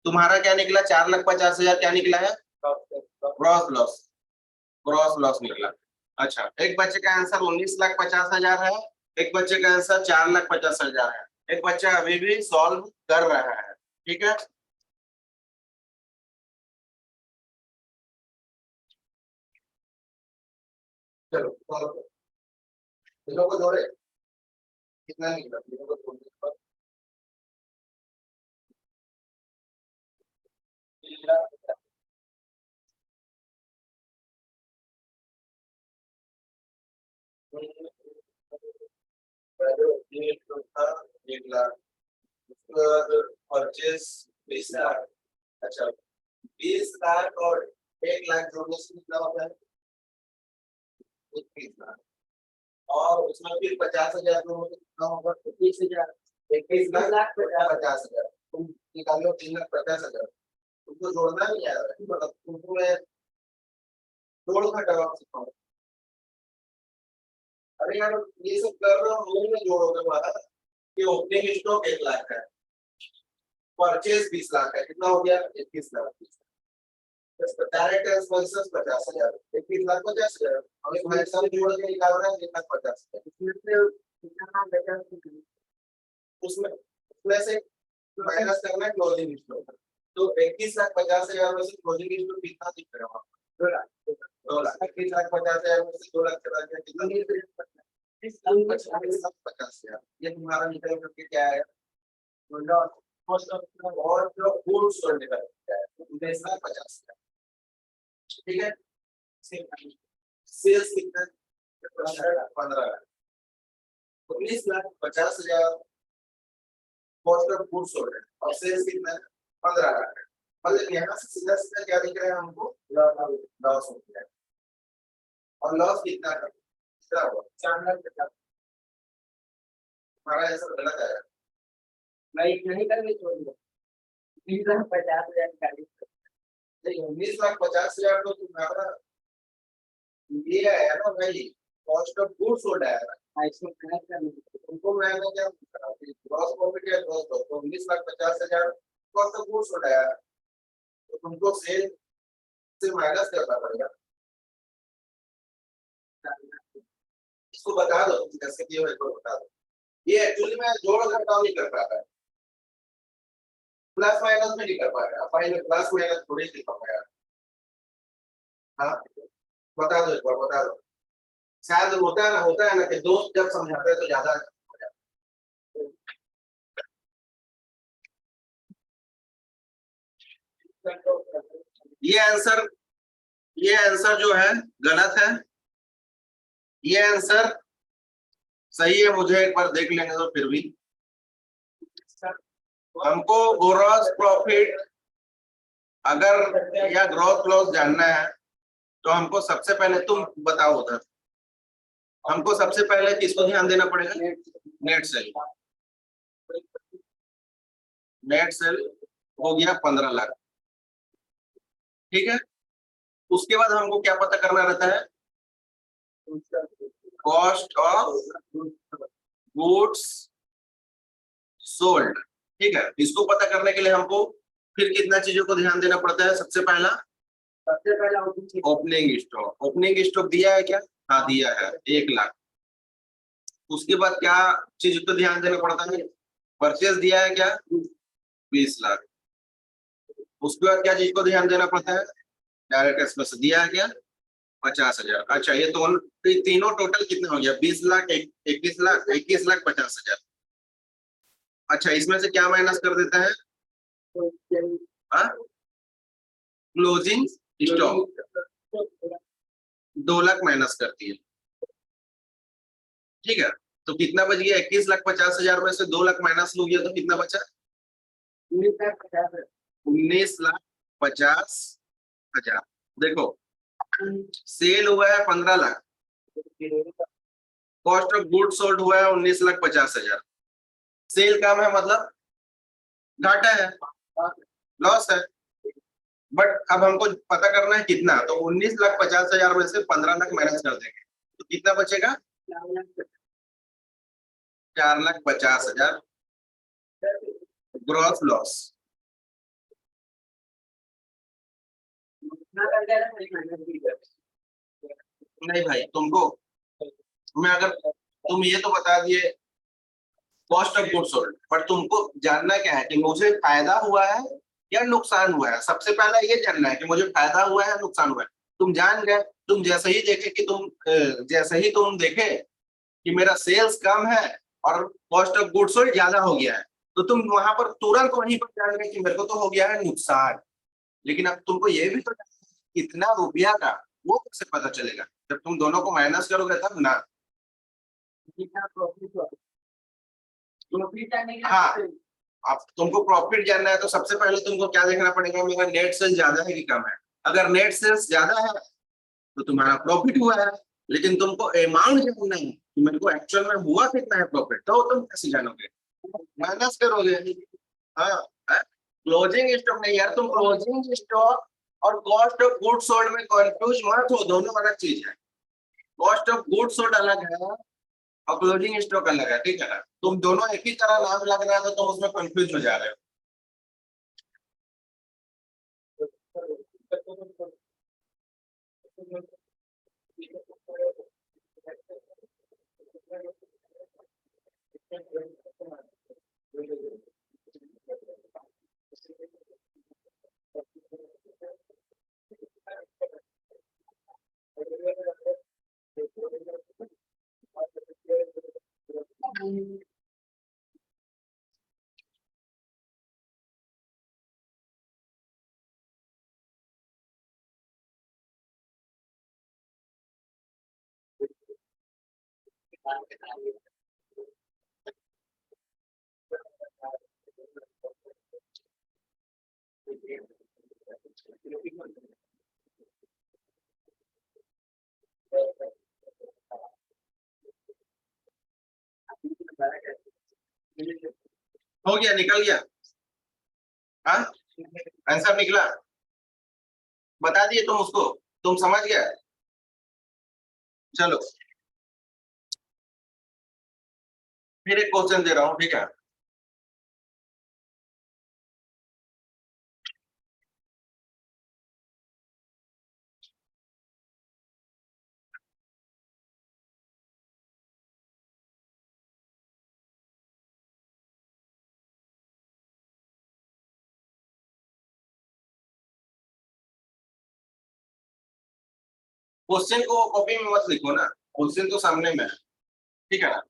तुम्हारा क्या निकला? 4,50,000 क्या निकला है? Gross loss. ग्रॉस लॉस निकला। अच्छा, एक बच्चे का आंसर 19,50,000 है, एक बच्चे का आंसर 4,50,000 है। एक बच्चा अभी भी सॉल्व कर रहा है। ठीक है, चलो सॉल्व करो। तीनों को जोड़े, कितना निकला? तीनों को जोड़ने के बाद पहले एक तो था 1,00,000, उसके बाद परचेस 20,00,000। अच्छा, 20,00,000 और 1,00,000 जोड़ने से कितना होता है? 21,00,000। और उसमें फिर 50,000 जोड़ने से कितना होगा? 21,000। 21,00,000 50,000। तुम निकालो 3,50,000। तुमको जोड़ना नहीं आ रहा है, मतलब तुमको मैं जोड़ घटा सिखाऊं। अरे यार, ये सब कर रहा हूँ, में जोड़ोगे वाला कि ओपनिंग स्टॉक 1,00,000 का है, परचेज 20,00,000 का है, कितना हो गया? 21,00,000। Direct expenses 50,000, 21,50,000। हमें भाई सब जोड़ के निकाल रहे हैं 1,50,000। उसमें उसमें से माइनस करना है क्लोजिंग स्टॉक। तो 21,50,000 में से क्लोजिंग स्टॉक कितना दिख रहा है? 2,00,000। 2,00,000। 21,50,000 में से 2,00,000 चला गया, कितना? 50,000। ये तुम्हारा निकल करके क्या है? और जो गुड्स सोल्ड निकल के क्या है? 19,50,000। ठीक है, सेल्स कितना? 15,00,000। 19,50,000 कॉस्ट ऑफ गुड्स सोल्ड है और सेल्स कितना है? 15,00,000। मतलब यहाँ से सीधा सीधा क्या दिख रहा है हमको? लॉस हो गया। और लॉस कितना है? कितना हुआ? 4,50,000। हमारा आंसर गलत है। मैं नहीं करने छोड़ दिया। 20,50,000 का। नहीं, 19,50,000 तो तुम्हारा ये है ना भाई, कॉस्ट ऑफ गुड्स सोल्ड है ना। इसको कनेक्ट करने तुमको मैंने क्या पूछा कि ग्रॉस प्रॉफिट या ग्रॉस लॉस, तो 19,50,000 कॉस्ट ऑफ गुड्स सोल्ड है, तो तुमको सेल से माइनस करना पड़ेगा। इसको बता दो तुम कैसे किए हो, इसको बता दो। ये एक्चुअली मैं जोड़ घटाव नहीं कर पाता है, प्लस माइनस में नहीं कर पाएगा, फाइनल प्लस माइनस थोड़ी नहीं कर पाएगा। हाँ, बता दो एक बार, बता दो। शायद होता है ना कि दोस्त जब समझाते हैं तो ज्यादा। ये आंसर ये आंसर जो है गलत है, ये आंसर सही है। मुझे एक बार देख लेंगे तो फिर भी हमको ग्रॉस प्रॉफिट अगर या ग्रॉस लॉस जानना है तो हमको सबसे पहले तुम बताओ उधर, हमको सबसे पहले किसको ध्यान देना पड़ेगा? Net cell. नेट सेल हो गया 15,00,000। ठीक है, उसके बाद हमको क्या पता करना रहता है? Cost of goods sold. ठीक है, इसको पता करने के लिए हमको फिर कितना चीजों को ध्यान देना पड़ता है। सबसे पहला ओपनिंग स्टॉक। ओपनिंग स्टॉक दिया है क्या? हाँ दिया है, 1 लाख। उसके बाद क्या चीज को ध्यान देना पड़ता है? परचेज दिया है क्या? 20 लाख। उसके बाद क्या चीज को ध्यान देना पड़ता है? डायरेक्ट एक्सपेंस दिया है क्या? 50,000। अच्छा, ये तीनों टोटल कितना हो गया? 20 लाख, 21 लाख, 21 लाख 50,000। अच्छा, इसमें से क्या माइनस कर देता है? क्लोजिंग स्टॉक 2 लाख माइनस करती है। ठीक है, तो कितना बच गया? 21,50,000 में से 2 लाख माइनस हो गया तो कितना बचा? 19,50,000। देखो, सेल हुआ है 15 lakh, cost of good sold हुआ है 19,50,000। सेल कम है मतलब घाटा है, लॉस है। बट अब हमको पता करना है कितना, तो 19,50,000 में से 15 लाख माइनस कर देंगे तो कितना बचेगा? 4,50,000 ग्रॉस लॉस। नहीं भाई, तुमको मैं अगर तुम ये तो बता दिए कॉस्ट ऑफ गुड सोल्ड, पर तुमको जानना क्या है कि मुझे फायदा हुआ है या नुकसान हुआ है। सबसे पहला ये जानना है कि मुझे फायदा हुआ है या नुकसान हुआ है। तुम जान गए, तुम जैसे ही देखे कि जैसे ही तुम देखे कि मेरा सेल्स कम है और कॉस्ट ऑफ गुड सोल्ड ज्यादा हो गया है, तो तुम वहां पर तुरंत वहीं पर जान गए कि मेरे को तो हो गया है नुकसान। लेकिन अब तुमको ये भी तो कितना रुपया का, वो कैसे पता चलेगा? जब तुम दोनों को माइनस करोगे तब ना। हाँ, अब तुमको प्रॉफिट जानना है तो सबसे पहले तुमको क्या देखना पड़ेगा? मेरा नेट सेल्स ज्यादा है कि कम है। अगर नेट सेल्स ज्यादा है तो तुम्हारा प्रॉफिट हुआ है, लेकिन तुमको अमाउंट जानना है कि मेरे को एक्चुअल में हुआ कितना है प्रॉफिट, तो तुम कैसे जानोगे? माइनस करोगे। हाँ, क्लोजिंग स्टॉक नहीं यार, तुम क्लोजिंग स्टॉक और कॉस्ट ऑफ गुड सोल्ड में कंफ्यूज मत हो, दोनों अलग चीज है। कॉस्ट ऑफ गुड सोल्ड अलग है और क्लोजिंग स्टॉक अलग है। ठीक है ना? तुम दोनों एक ही तरह नाम लग रहा है तो तुम उसमें कंफ्यूज हो जा रहे हो। हो गया, निकल गया। हाँ, आंसर निकला, बता दिए तुम उसको, तुम समझ गए। चलो, फिर एक क्वेश्चन दे रहा हूँ, ठीक है? क्वेश्चन को कॉपी में मत लिखो ना, क्वेश्चन तो सामने में है। ठीक है ना?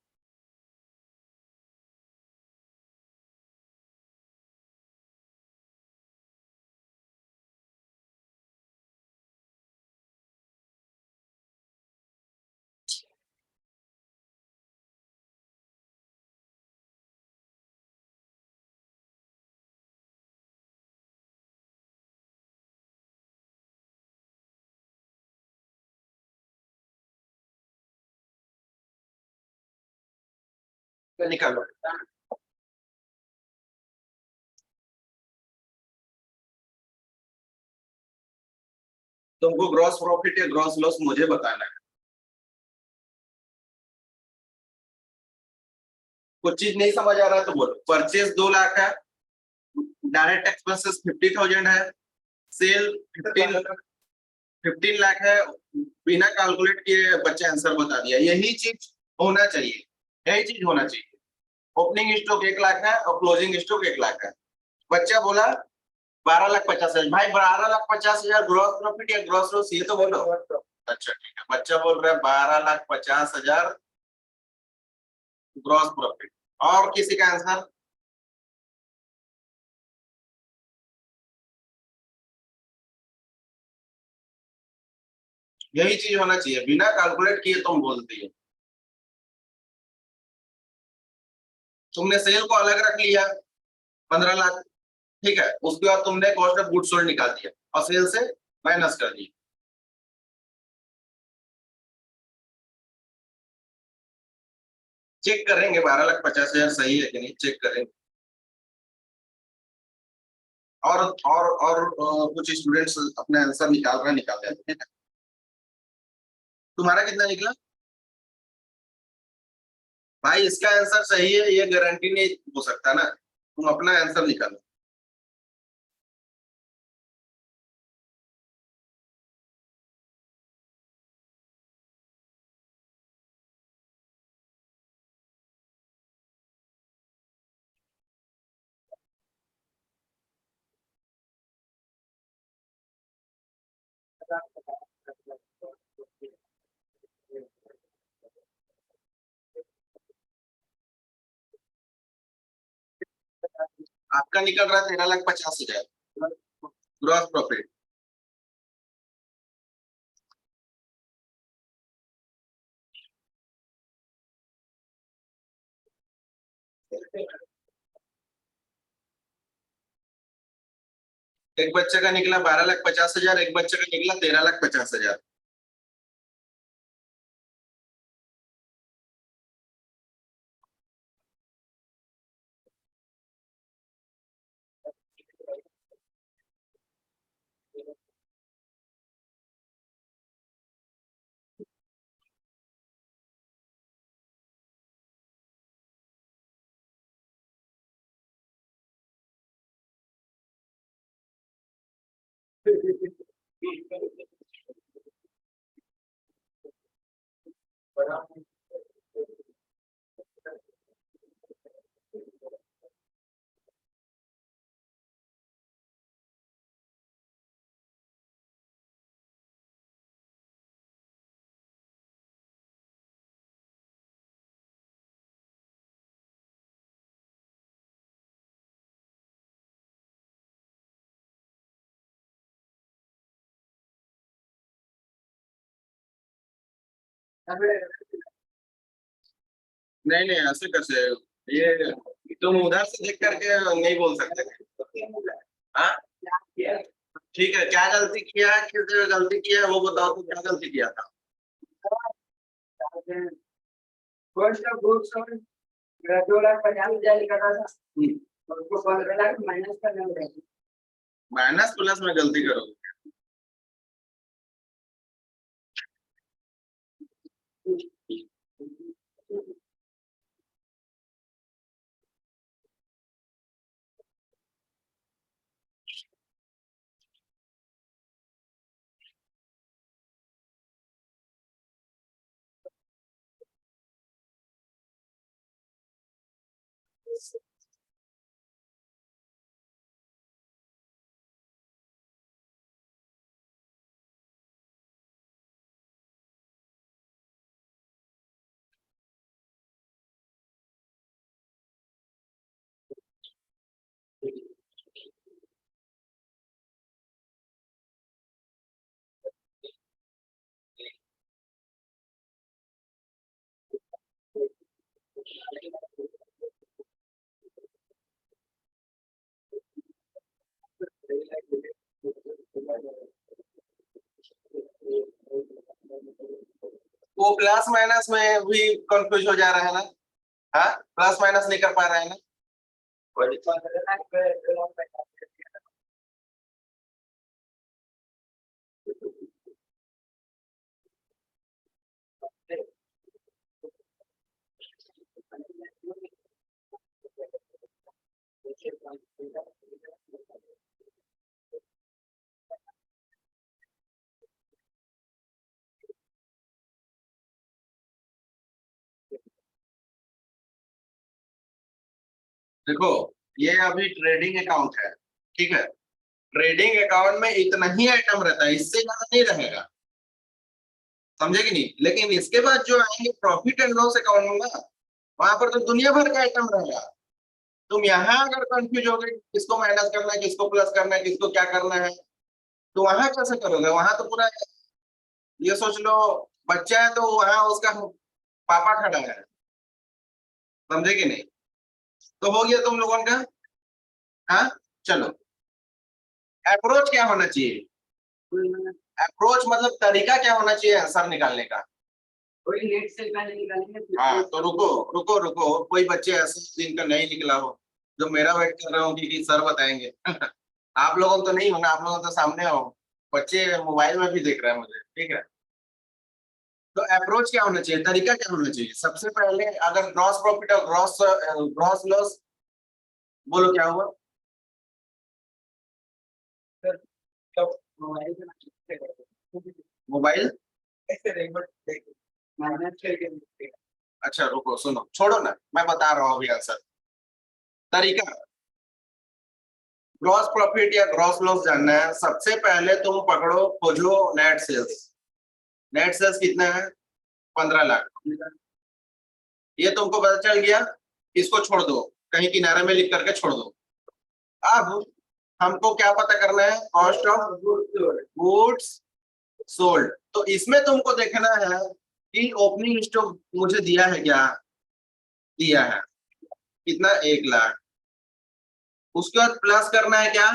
तो निकालो। तुमको ग्रॉस प्रॉफिट या ग्रॉस लॉस मुझे बताना है। कुछ चीज नहीं समझ आ रहा है तो बोलो। परचेज 2 लाख है, डायरेक्ट एक्सपेंसेस 50,000 है, सेल 15 लाख है, बिना कैलकुलेट किए बच्चे आंसर बता दिया। यही चीज होना चाहिए, यही चीज होना चाहिए। ओपनिंग स्टॉक 1 लाख है और क्लोजिंग स्टॉक 1 लाख है। बच्चा बोला 12,50,000। भाई 12,50,000 ग्रॉस प्रॉफिट या ग्रॉस लॉस, ये तो बोलो। अच्छा ठीक है, बच्चा बोल रहा है 12,50,000 ग्रॉस प्रॉफिट। और किसी का आंसर? यही चीज होना चाहिए, बिना कैलकुलेट किए तुम बोलती हो। तुमने सेल को अलग रख लिया 15 लाख, ठीक है, उसके बाद तुमने कॉस्ट ऑफ गुड्स सोल्ड निकाल दिया और सेल से माइनस कर दिया। चेक करेंगे 12,50,000 सही है कि नहीं, चेक करेंगे। और कुछ स्टूडेंट्स अपने आंसर निकाल रहे हैं, निकाल रहे हैं, ठीक है। तुम्हारा कितना निकला? भाई इसका आंसर सही है ये गारंटी नहीं हो सकता ना, तुम अपना आंसर निकालो। आपका निकल रहा है 13,50,000 ग्रॉस प्रॉफिट। एक बच्चे का निकला 12,50,000, एक बच्चे का निकला 13,50,000। नहीं नहीं, ऐसे कैसे? ये तुम उधर से देख करके नहीं बोल सकते। हाँ ठीक है, क्या गलती किया है, किस जगह गलती किया है वो बताओ, तो क्या गलती किया था? कॉस्ट ऑफ गुड्स सोल्ड 2,50,000 लिखा था, उसको 15 लाख माइनस करना पड़ेगा। माइनस प्लस में गलती करोगे? वो प्लस माइनस में भी कंफ्यूज हो जा रहा है ना? हाँ, प्लस माइनस नहीं कर पा रहे हैं ना? 15 लाख पे 2,50,000। देखो, ये अभी ट्रेडिंग अकाउंट है, ठीक है। ट्रेडिंग अकाउंट में इतना ही आइटम रहता है, इससे ज्यादा नहीं रहेगा, समझे कि नहीं। लेकिन इसके बाद जो आएंगे प्रॉफिट एंड लॉस अकाउंट में ना, वहां पर तो दुनिया भर का आइटम रहेगा। तुम यहाँ अगर कंफ्यूज हो गए किसको माइनस करना है, किसको प्लस करना है, किसको क्या करना है, तो वहां कैसे करोगे। वहां तो पूरा, ये सोच लो बच्चा है तो वहां उसका पापा खड़ा है, समझे कि नहीं। तो हो गया तुम लोगों का। हाँ, चलो, अप्रोच क्या होना चाहिए। अप्रोच मतलब तरीका क्या होना चाहिए आंसर निकालने का। कोई नेट से पहले निकालेंगे। हाँ, तो रुको रुको रुको, कोई बच्चे ऐसे जिनका नहीं निकला हो, जो मेरा वेट कर रहे हो कि सर बताएंगे। आप लोगों को तो नहीं होना, आप लोगों तो सामने हो, बच्चे मोबाइल में भी देख रहे हैं मुझे, ठीक है। तो अप्रोच क्या होना चाहिए, तरीका क्या होना चाहिए। सबसे पहले अगर ग्रॉस प्रॉफिट और ग्रॉस ग्रॉस लॉस, बोलो क्या हुआ। मोबाइल, अच्छा रुको सुनो, छोड़ो ना, मैं बता रहा हूँ अभी आंसर। तरीका, ग्रॉस प्रॉफिट या ग्रॉस लॉस जानना है, सबसे पहले तुम पकड़ो, खोजो नेट सेल्स। नेट सेल्स कितना है, 15 लाख। ये तुमको पता चल गया, इसको छोड़ दो, कहीं किनारे में लिख करके छोड़ दो। अब हमको क्या पता करना है, कॉस्ट ऑफ गुड्स सोल्ड। तो इसमें तुमको देखना है कि ओपनिंग स्टॉक मुझे दिया है क्या, दिया है कितना, 1 लाख। उसके बाद प्लस करना है क्या,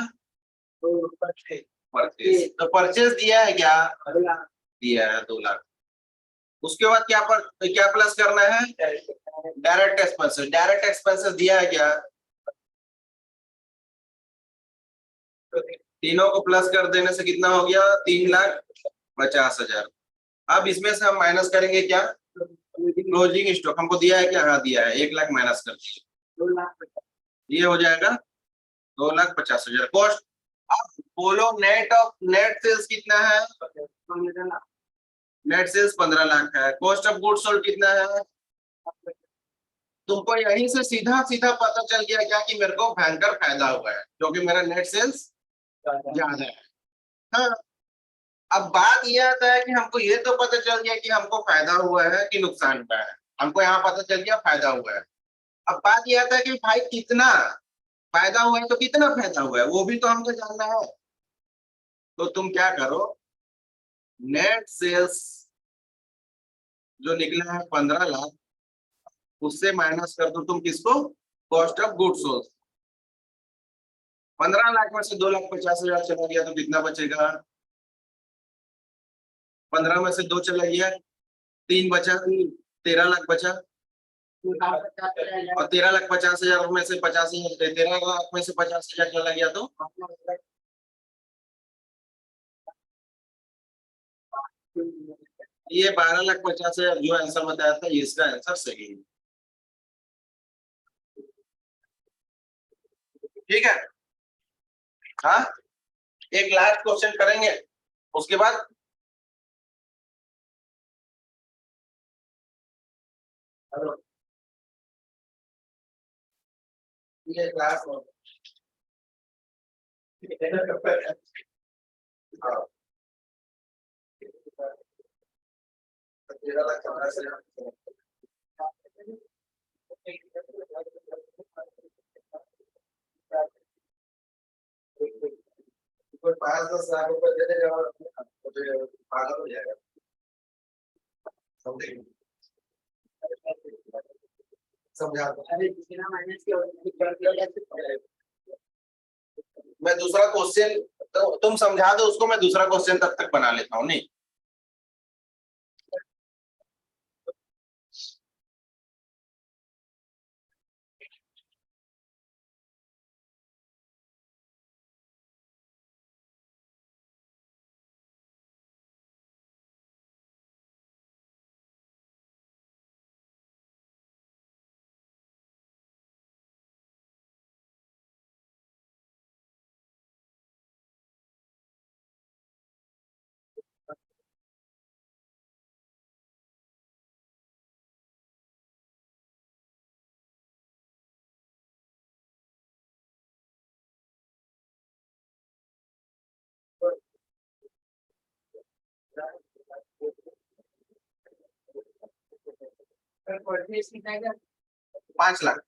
परचेज। तो परचेज दिया है क्या, दिया है 2 लाख। उसके बाद क्या प्लस करना है, डायरेक्ट एक्सपेंसेस। डायरेक्ट एक्सपेंसेस दिया है क्या, तीनों को प्लस कर देने से कितना हो गया, 3,50,000। अब इसमें से हम माइनस करेंगे क्या, क्लोजिंग स्टॉक हमको दिया है क्या, हाँ दिया है, 1 लाख माइनस कर दीजिए, ये हो जाएगा 2,50,000 कॉस्ट। अब बोलो नेट ऑफ नेट सेल्स कितना है, नेट सेल्स 15 लाख है। कॉस्ट ऑफ गुड्स सोल्ड कितना है, तुमको यहीं से सीधा सीधा पता चल गया क्या कि मेरे को भयंकर फायदा हुआ है, क्योंकि मेरा नेट सेल्स ज्यादा है। हाँ, अब बात यह आता है कि हमको ये तो पता चल गया कि हमको फायदा हुआ है कि नुकसान हुआ है। हमको यहाँ पता चल गया फायदा हुआ है। अब बात यह आता है कि भाई कितना फायदा हुआ है, तो कितना फायदा हुआ है वो भी तो हमको जानना है। तो तुम क्या करो, नेट सेल्स जो निकला है 15 लाख, उससे माइनस कर दो तुम किसको, cost of goods sold. 15 lakh में से 2,50,000 चला गया तो कितना बचेगा, 15 में से 2 चला गया, 3 बचा, 13 लाख बचा। और 13,50,000 में से 50,000, 13 लाख में से 50,000 चला गया तो ये 12,50,000 जो आंसर बताया था, ये इसका आंसर सही है। ठीक है, हाँ, एक लास्ट क्वेश्चन करेंगे उसके बाद। ये क्लास कोई 5-10 लाख रुपए दे देगा और मुझे पागल हो जाएगा, समझे। समझा दो। मैं दूसरा क्वेश्चन, तो तुम समझा दो उसको, मैं दूसरा क्वेश्चन तब तक बना लेता हूँ, नहीं। परचेज कितना है? 5 लाख।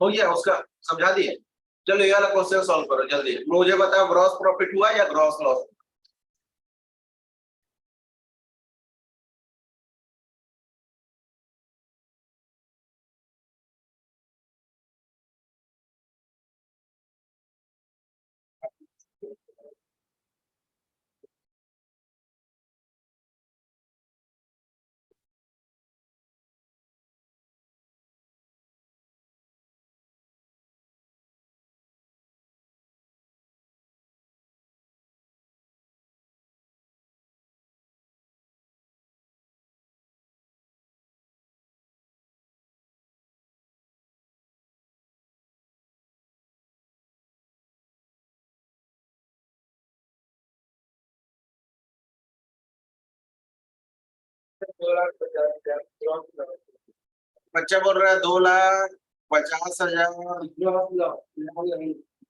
हो गया उसका, समझा दिए। चलो ये वाला क्वेश्चन सॉल्व करो जल्दी, मुझे बताओ ग्रॉस प्रॉफिट हुआ या ग्रॉस लॉस? बच्चा बोल रहा है 2,50,000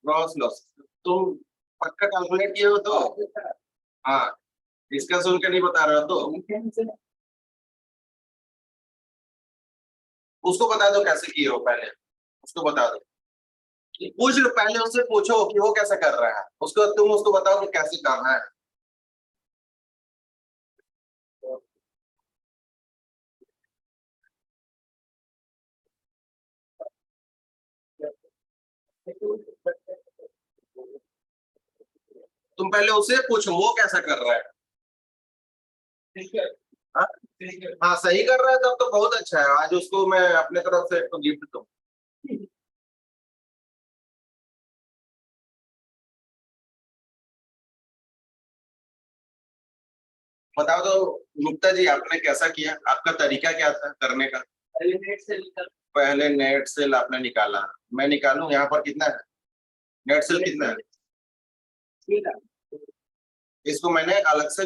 ग्रॉस लॉस। तुम पक्का कैलकुलेट किए हो तो? हाँ, इसका सुन के नहीं बता रहे हो तो उसको बता दो कैसे किए हो, पहले उसको बता दो। पूछ लो पहले, उससे पूछो कि वो कैसे कर रहा है, उसको तुम उसको बताओ कि कैसे करना है। तुम पहले उससे पूछो वो कैसा कर रहा है। हाँ? हाँ सही कर रहा है तब तो बहुत अच्छा है, आज उसको मैं अपने तरफ से तो गिफ्ट दूं। बताओ तो गुप्ता जी, आपने कैसा किया, आपका तरीका क्या था करने का? पहले नेट सेल आपने निकाला, मैं निकालूं यहाँ पर कितना है नेट सेल, कितना है? इसको मैंने अलग से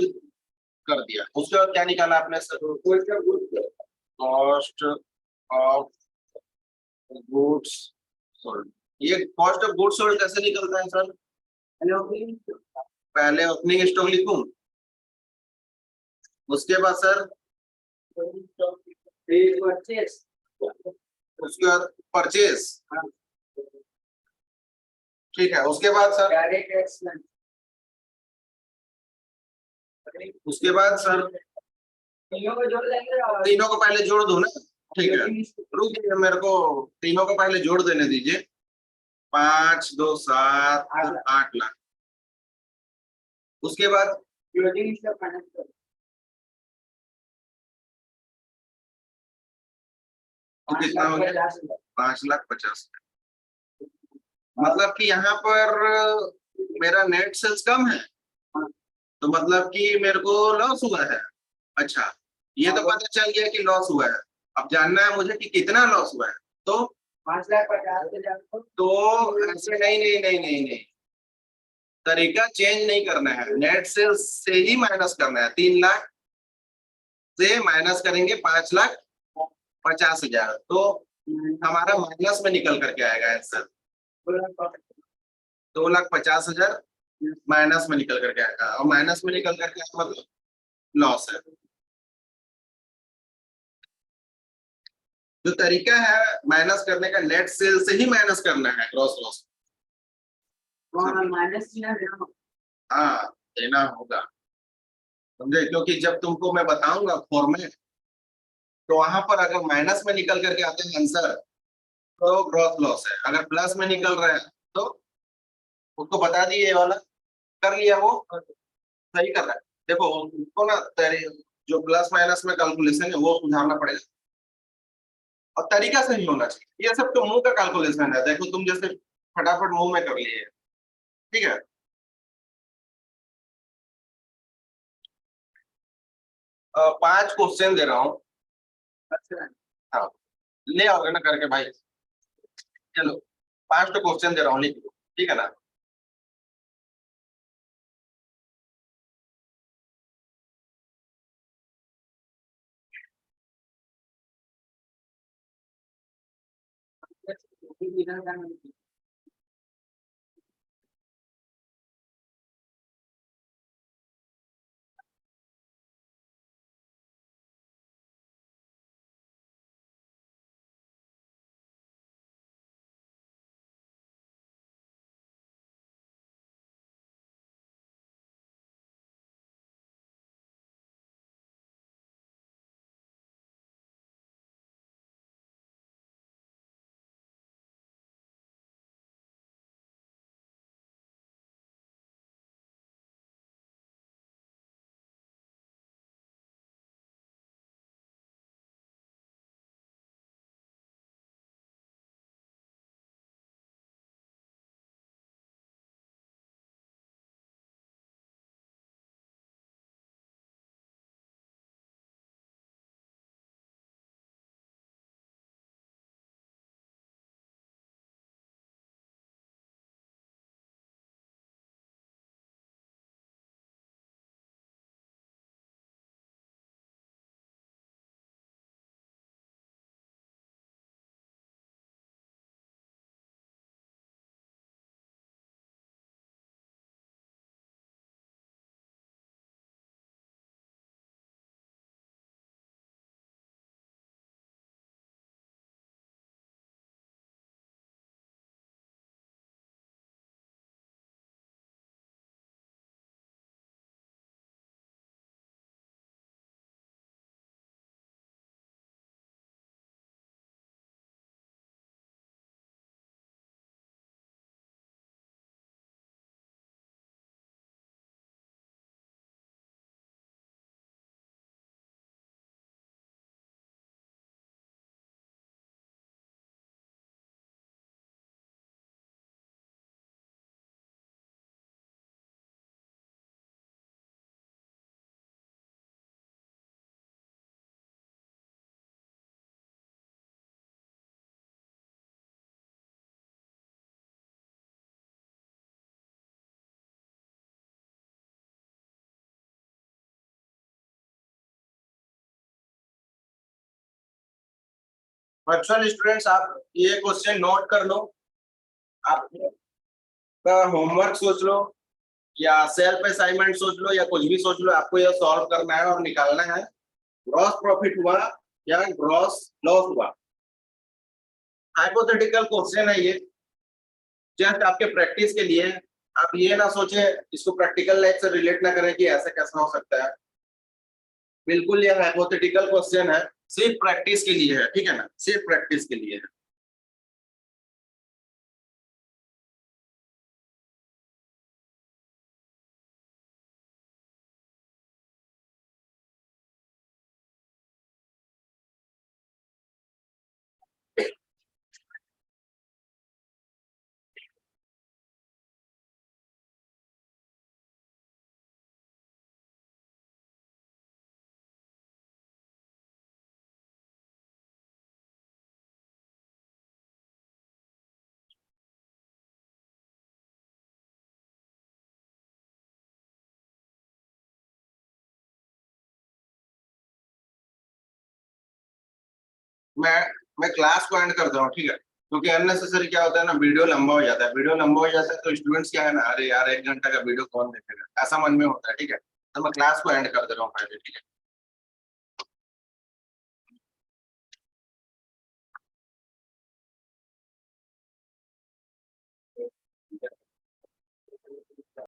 कर दिया, उसके बाद क्या निकाला आपने sir? Cost of goods sold. ये कॉस्ट ऑफ गुड्स सोल्ड कैसे निकलता है सर? पहले ओपनिंग स्टॉक लिखूं, उसके बाद सर उसके बाद परचेज, ठीक है, उसके बाद सर उसके बाद सर तीनों को पहले जोड़ दो ना, ठीक है, रुक जाइए, मेरे को तीनों को पहले जोड़ देने दीजिए। 5, 2, 7, 8 लाख। उसके बाद तो कितना हो गया? 5,50,000। मतलब कि यहाँ पर मेरा नेट सेल्स कम है, तो मतलब कि मेरे को लॉस हुआ है। अच्छा, ये तो पता चल गया कि लॉस हुआ है, अब जानना है मुझे कि कितना लॉस हुआ है। तो 5,50,000। तो ऐसे नहीं नहीं नहीं नहीं नहीं, तरीका चेंज नहीं करना है, नेट सेल्स से ही माइनस करना है। 3 लाख से माइनस करेंगे 5,50,000, तो हमारा माइनस में निकल करके आएगा आंसर। 2,50,000 माइनस में निकल करके आएगा, और माइनस में निकल करके आएगा मतलब लॉस है। जो तरीका है माइनस करने का, नेट सेल से ही माइनस करना है ग्रॉस लॉस। माइनस हाँ देना होगा, समझे, क्योंकि जब तुमको मैं बताऊंगा फॉर्मेट, तो वहां पर अगर माइनस में निकल करके आते हैं आंसर तो ग्रॉस लॉस है, अगर प्लस में निकल रहा है तो उसको बता दिए, ये वाला कर लिया, वो सही कर रहा है। देखो उनको ना जो प्लस माइनस में कैलकुलेशन है वो सुधारना पड़ेगा, और तरीका सही होना चाहिए। ये सब तो मुंह का कैलकुलेशन है, देखो तुम जैसे फटाफट मुंह में कर लिए, ठीक है। 5 क्वेश्चन दे रहा हूँ। हाँ, ले आओगे ना करके भाई। चलो 5 तो क्वेश्चन दे रहा हूँ, लिख लो, ठीक है ना। वर्चुअल स्टूडेंट्स, आप ये क्वेश्चन नोट कर लो, आप होमवर्क सोच लो या सेल्फ असाइनमेंट सोच लो या कुछ भी सोच लो, आपको ये सॉल्व करना है और निकालना है ग्रॉस प्रॉफिट हुआ या ग्रॉस लॉस हुआ। हाइपोथेटिकल क्वेश्चन है ये, जस्ट आपके प्रैक्टिस के लिए। आप ये ना सोचे, इसको प्रैक्टिकल लाइफ से रिलेट ना करें कि ऐसा कैसा हो सकता है। बिल्कुल ये हाइपोथेटिकल क्वेश्चन है, सिर्फ प्रैक्टिस के लिए है, ठीक है ना, सिर्फ प्रैक्टिस के लिए है। मैं मैं क्लास को एंड कर दे रहा हूँ, ठीक है, क्योंकि अननेसेसरी क्या होता है ना, वीडियो लंबा हो जाता है, वीडियो लंबा हो जाता है तो स्टूडेंट्स क्या है ना, अरे यार 1 घंटा का वीडियो कौन देखेगा, ऐसा मन में होता है, ठीक है। तो मैं क्लास को एंड कर दे रहा हूँ पहले, ठीक है।